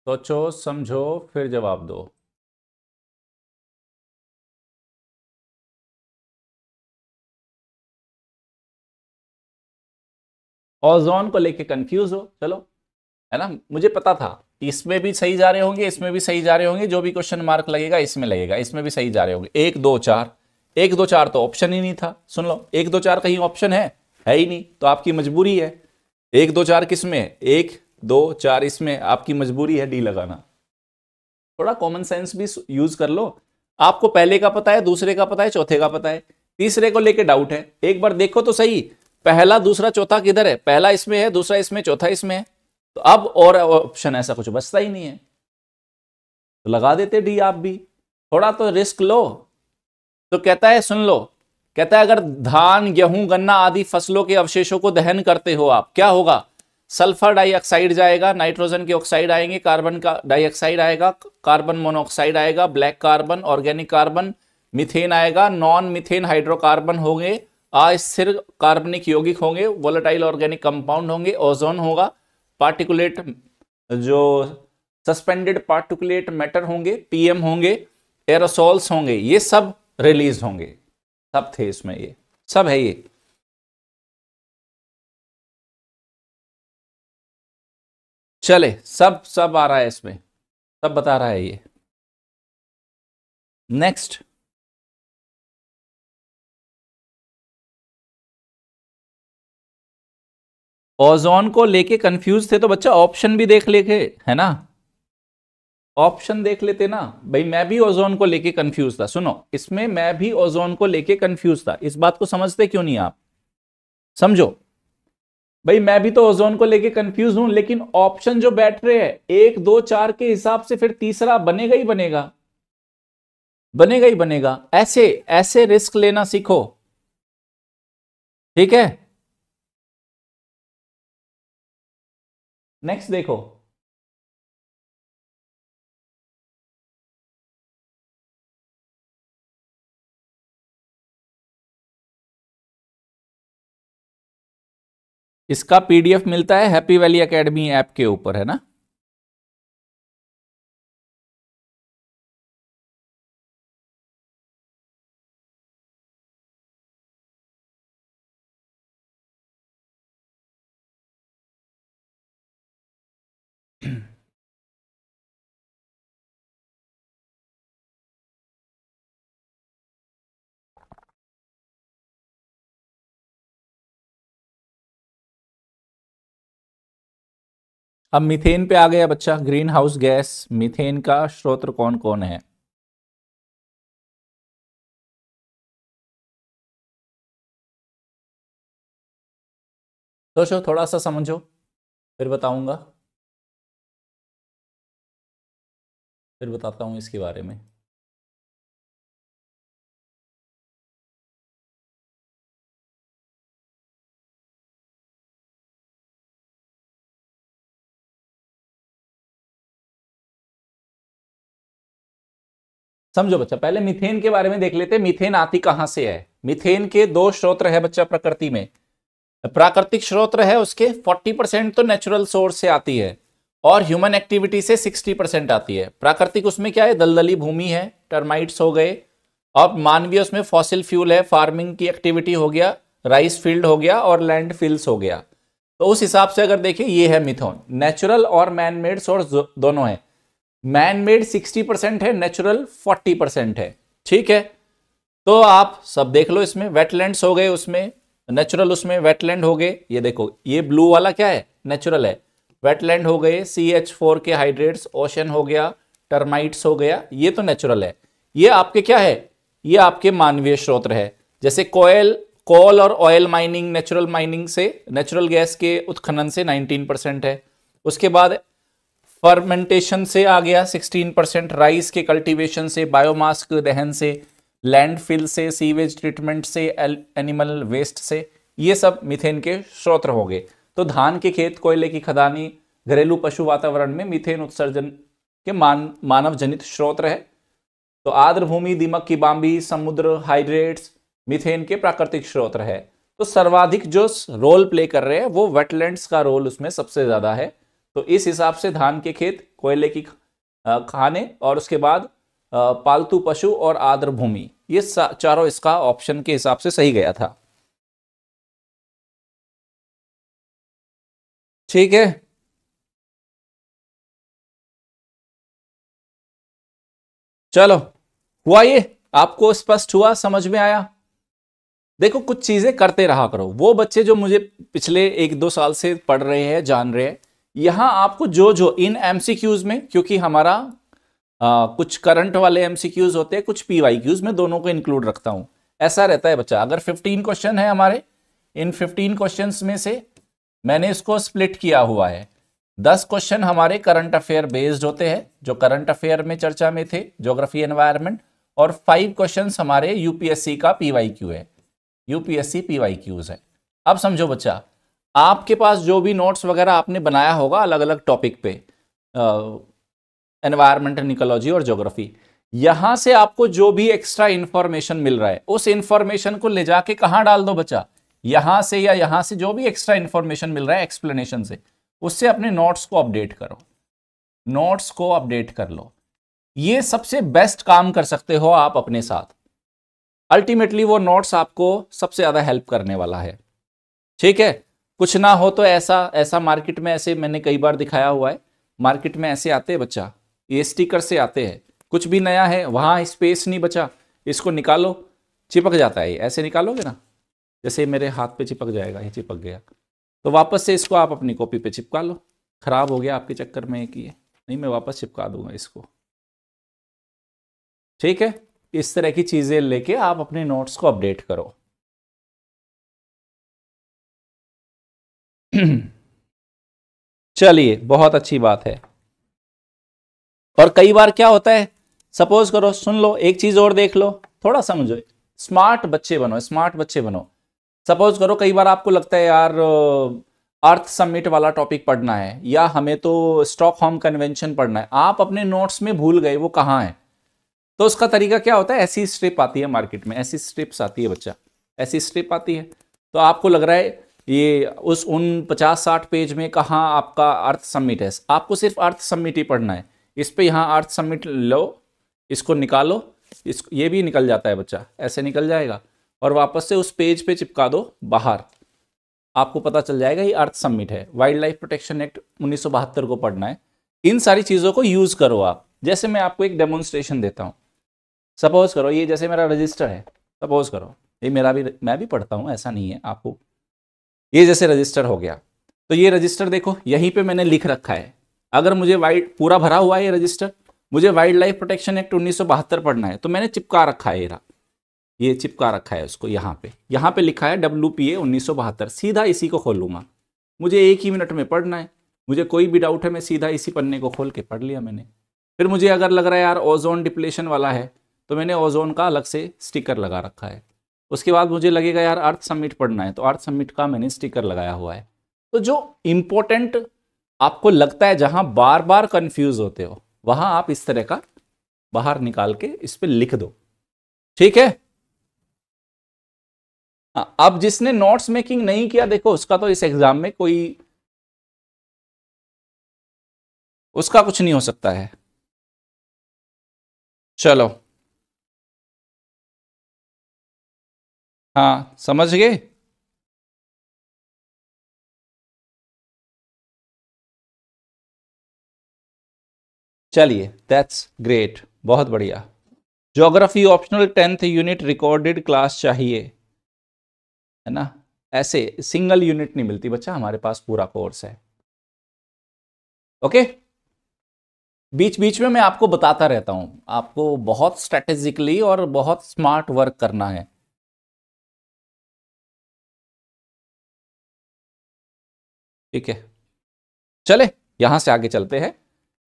सोचो समझो फिर जवाब दो। ओजोन को लेके कंफ्यूज हो, चलो, है ना, मुझे पता था इसमें भी सही जा रहे होंगे, इसमें भी सही जा रहे होंगे, जो भी क्वेश्चन मार्क लगेगा इसमें लगेगा, इसमें भी सही जा रहे होंगे। 1 2 4, 1 2 4 तो ऑप्शन ही नहीं था। सुन लो, 1 2 4 कहीं ऑप्शन है ही नहीं, तो आपकी मजबूरी है। 1 2 4 किस में, 1 2 4 इसमें आपकी मजबूरी है डी लगाना। थोड़ा कॉमन सेंस भी यूज कर लो। आपको पहले का पता है, दूसरे का पता है, चौथे का पता है, तीसरे को लेके डाउट है, एक बार देखो तो सही, पहला दूसरा चौथा किधर है, पहला इसमें है, दूसरा इसमें, चौथा इसमें है, तो अब और ऑप्शन ऐसा कुछ बचता ही नहीं है, तो लगा देते डी आप भी, थोड़ा तो रिस्क लो। तो कहता है, सुन लो, कहता है अगर धान गेहूं गन्ना आदि फसलों के अवशेषों को दहन करते हो आप, क्या होगा, सल्फर डाइऑक्साइड जाएगा, नाइट्रोजन के ऑक्साइड आएंगे, कार्बन का डाइऑक्साइड आएगा, कार्बन मोनोऑक्साइड आएगा, black carbon, organic carbon, methane आएगा, नॉन मीथेन हाइड्रोकार्बन होंगे, अस्थिर कार्बनिक यौगिक होंगे, वोलेटाइल ऑर्गेनिक कंपाउंड होंगे, ओजोन होगा, पार्टिकुलेट जो सस्पेंडेड पार्टिकुलेट मैटर होंगे, PM होंगे, एरोसोल्स होंगे, ये सब रिलीज होंगे। सब थे इसमें, ये सब है ये। चले, सब सब आ रहा है इसमें, सब बता रहा है ये। नेक्स्ट, ओजोन को लेके कंफ्यूज थे तो बच्चा ऑप्शन भी देख लेके, है ना, ऑप्शन देख लेते ना भाई। मैं भी ओजोन को लेके कंफ्यूज था, सुनो इसमें मैं भी ओजोन को लेके कंफ्यूज था। इस बात को समझते क्यों नहीं आप? समझो भाई, मैं भी तो ओजोन को लेके कंफ्यूज हूं, लेकिन ऑप्शन जो बैठ रहे हैं 1 2 4 के हिसाब से फिर तीसरा बनेगा ही बनेगा, बनेगा ही बनेगा। ऐसे ऐसे रिस्क लेना सीखो, ठीक है। नेक्स्ट देखो, इसका पीडीएफ मिलता है हैप्पी वैली एकेडमी ऐप के ऊपर, है ना। अब मीथेन पे आ गया बच्चा, ग्रीन हाउस गैस, मीथेन का स्रोत कौन कौन है। सोचो, थोड़ा सा समझो, फिर बताऊंगा, फिर बताता हूं इसके बारे में। समझो बच्चा, पहले मीथेन के बारे में देख लेते हैं। मीथेन आती कहां से है? मीथेन के दो स्रोत है बच्चा प्रकृति में। प्राकृतिक स्रोत है उसके 40% तो नेचुरल सोर्स से आती है, और ह्यूमन एक्टिविटी से 60% आती है। प्राकृतिक उसमें क्या है? दलदली भूमि है, टर्माइट्स हो गए, और मानवीय उसमें फॉसिल फ्यूल है, फार्मिंग की एक्टिविटी हो गया, राइस फील्ड हो गया, और लैंड फिल्स हो गया। तो उस हिसाब से अगर देखें, ये है मिथेन। नेचुरल और मैन मेड सोर्स दोनों है। मैन मेड 60% है, नेचुरल 40% है, ठीक है। तो आप सब देख लो, इसमें वेटलैंड्स हो गए, उसमें नेचुरल, उसमें वेटलैंड हो गए। ये देखो, ये ब्लू वाला क्या है? नेचुरल है। वेटलैंड हो गए, CH4 के हाइड्रेट्स, ओशन हो गया, टर्माइट्स हो गया, ये तो नेचुरल है। ये आपके क्या है? ये आपके मानवीय स्रोत है। जैसे कोल और ऑयल माइनिंग, नेचुरल माइनिंग से, नेचुरल गैस के उत्खनन से 19% है। उसके बाद फर्मेंटेशन से आ गया 16%, राइस के कल्टीवेशन से, बायोमास के दहन से, लैंडफिल से, सीवेज ट्रीटमेंट से, एनिमल वेस्ट से, ये सब मीथेन के स्रोत हो गए। तो धान के खेत, कोयले की खदानी, घरेलू पशु वातावरण में मीथेन उत्सर्जन के मानव जनित स्रोत है। तो आर्द्र भूमि, दीमक की बाम्बी, समुद्र, हाइड्रेट्स मीथेन के प्राकृतिक स्रोत है। तो सर्वाधिक जो रोल प्ले कर रहे हैं वो वेटलैंड्स का रोल उसमें सबसे ज्यादा है। तो इस हिसाब से धान के खेत, कोयले की खाने, और उसके बाद पालतू पशु और आर्द्र भूमि, ये चारों इसका ऑप्शन के हिसाब से सही गया था, ठीक है। चलो, हुआ ये? आपको स्पष्ट हुआ, समझ में आया? देखो, कुछ चीजें करते रहा करो। वो बच्चे जो मुझे पिछले 1 2 साल से पढ़ रहे हैं, जान रहे हैं, यहां आपको जो जो इन एमसीक्यूज में, क्योंकि हमारा कुछ करंट वाले एमसीक्यूज होते हैं, कुछ पीवाईक्यूज में, दोनों को इंक्लूड रखता हूं। ऐसा रहता है बच्चा, अगर 15 क्वेश्चन है हमारे, इन 15 क्वेश्चंस में से मैंने इसको स्प्लिट किया हुआ है। 10 क्वेश्चन हमारे करंट अफेयर बेस्ड होते हैं, जो करंट अफेयर में चर्चा में थे, ज्योग्राफी एनवायरनमेंट, और 5 क्वेश्चन हमारे यूपीएससी का पीवाईक्यू है, यूपीएससी पीवाईक्यूज है। अब समझो बच्चा, आपके पास जो भी नोट्स वगैरह आपने बनाया होगा अलग अलग टॉपिक पे, एनवायरमेंटल इकोलॉजी और ज्योग्राफी, यहां से आपको जो भी एक्स्ट्रा इंफॉर्मेशन मिल रहा है, उस इंफॉर्मेशन को ले जाके कहां डाल दो बच्चा? यहां से या यहां से जो भी एक्स्ट्रा इंफॉर्मेशन मिल रहा है एक्सप्लेनेशन से, उससे अपने नोट्स को अपडेट करो, नोट्स को अपडेट कर लो। ये सबसे बेस्ट काम कर सकते हो आप अपने साथ। अल्टीमेटली वो नोट्स आपको सबसे ज्यादा हेल्प करने वाला है, ठीक है। कुछ ना हो तो ऐसा ऐसा मार्केट में, ऐसे मैंने कई बार दिखाया हुआ है, मार्केट में ऐसे आते हैं बच्चा, ये स्टिकर से आते हैं, कुछ भी नया है, वहां स्पेस नहीं बचा, इसको निकालो, चिपक जाता है। ऐसे निकालोगे ना, जैसे मेरे हाथ पे चिपक जाएगा, ये चिपक गया, तो वापस से इसको आप अपनी कॉपी पे चिपका लो। खराब हो गया आपके चक्कर में एक ये, नहीं मैं वापस चिपका दूंगा इसको। ठीक है, इस तरह की चीजें लेके आप अपने नोट्स को अपडेट करो। चलिए, बहुत अच्छी बात है। और कई बार क्या होता है, सपोज करो, सुन लो, एक चीज और देख लो, थोड़ा समझो, स्मार्ट बच्चे बनो, स्मार्ट बच्चे बनो। सपोज करो कई बार आपको लगता है यार अर्थ समिट वाला टॉपिक पढ़ना है, या हमें तो स्टॉकहोम कन्वेंशन पढ़ना है, आप अपने नोट्स में भूल गए वो कहाँ है। तो उसका तरीका क्या होता है, ऐसी स्ट्रिप आती है मार्केट में, ऐसी स्ट्रिप्स आती है बच्चा, ऐसी स्ट्रिप आती है। तो आपको लग रहा है ये उन 50-60 पेज में कहाँ आपका अर्थ समिट है, आपको सिर्फ अर्थ समिट ही पढ़ना है। इस पे यहाँ अर्थ समिट लो, इसको निकालो, इसको, ये भी निकल जाता है बच्चा, ऐसे निकल जाएगा, और वापस से उस पेज पे चिपका दो बाहर, आपको पता चल जाएगा ये अर्थ समिट है। वाइल्ड लाइफ प्रोटेक्शन एक्ट 1972 को पढ़ना है। इन सारी चीजों को यूज करो आप। जैसे मैं आपको एक डेमोन्स्ट्रेशन देता हूं, सपोज करो ये जैसे मेरा रजिस्टर है, सपोज करो ये मेरा भी, मैं भी पढ़ता हूं, ऐसा नहीं है आपको, ये जैसे रजिस्टर हो गया, तो ये रजिस्टर देखो यहीं पे मैंने लिख रखा है, अगर मुझे वाइल्ड पूरा भरा हुआ है ये रजिस्टर, मुझे वाइल्ड लाइफ प्रोटेक्शन एक्ट 1972 पढ़ना है, तो मैंने चिपका रखा है, ये चिपका रखा है उसको, यहाँ पे लिखा है WPA 1972, सीधा इसी को खोलूंगा, मुझे एक ही मिनट में पढ़ना है, मुझे कोई भी डाउट है मैं सीधा इसी पन्ने को खोल के पढ़ लिया मैंने। फिर मुझे अगर लग रहा है यार ओजोन डिप्लेशन वाला है, तो मैंने ओजोन का अलग से स्टिकर लगा रखा है। उसके बाद मुझे लगेगा यार अर्थ समिट पढ़ना है, तो अर्थ समिट का मैंने स्टिकर लगाया हुआ है। तो जो इंपॉर्टेंट आपको लगता है, जहां बार बार कंफ्यूज होते हो, वहां आप इस तरह का बाहर निकाल के इस पे लिख दो, ठीक है। अब जिसने नोट्स मेकिंग नहीं किया, देखो उसका तो इस एग्जाम में कोई, उसका कुछ नहीं हो सकता है। चलो, हाँ समझ गए। चलिए, दैट्स ग्रेट, बहुत बढ़िया। Geography optional 10th unit recorded class चाहिए, है ना। ऐसे सिंगल यूनिट नहीं मिलती बच्चा, हमारे पास पूरा कोर्स है। ओके, बीच बीच में मैं आपको बताता रहता हूं, आपको बहुत स्ट्रेटेजिकली और बहुत स्मार्ट वर्क करना है। ठीक है, चले यहां से आगे चलते हैं।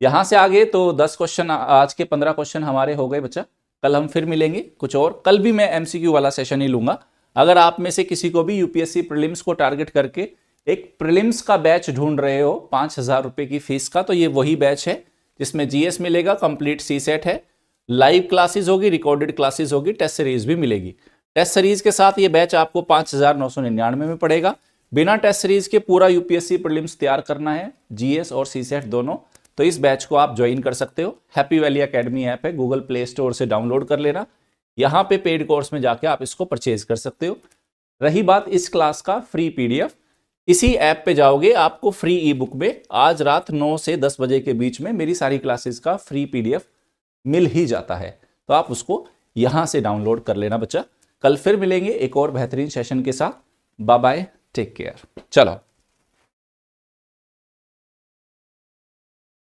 यहां से आगे तो 10 क्वेश्चन, आज के 15 क्वेश्चन हमारे हो गए बच्चा। कल हम फिर मिलेंगे कुछ और, कल भी मैं एमसीक्यू वाला सेशन ही लूंगा। अगर आप में से किसी को भी यूपीएससी प्रीलिम्स को टारगेट करके एक प्रीलिम्स का बैच ढूंढ रहे हो 5,000 रुपए की फीस का, तो ये वही बैच है जिसमें जीएस मिलेगा, कंप्लीट सी सेट है, लाइव क्लासेस होगी, रिकॉर्डेड क्लासेस होगी, टेस्ट सीरीज भी मिलेगी। टेस्ट सीरीज के साथ ये बैच आपको 5,999 में पड़ेगा। बिना टेस्ट सीरीज के पूरा यूपीएससी प्रीलिम्स तैयार करना है, जीएस और सी सेट दोनों, तो इस बैच को आप ज्वाइन कर सकते हो। हैप्पी वैली एकेडमी ऐप है, गूगल प्ले स्टोर से डाउनलोड कर लेना, यहाँ पे पेड कोर्स में जाके आप इसको परचेज कर सकते हो। रही बात इस क्लास का फ्री पीडीएफ, इसी ऐप पे जाओगे आपको फ्री ई बुक में आज रात 9 से 10 बजे के बीच में मेरी सारी क्लासेस का फ्री पीडीएफ मिल ही जाता है, तो आप उसको यहां से डाउनलोड कर लेना बच्चा। कल फिर मिलेंगे एक और बेहतरीन सेशन के साथ। Bye bye, take care. चलो।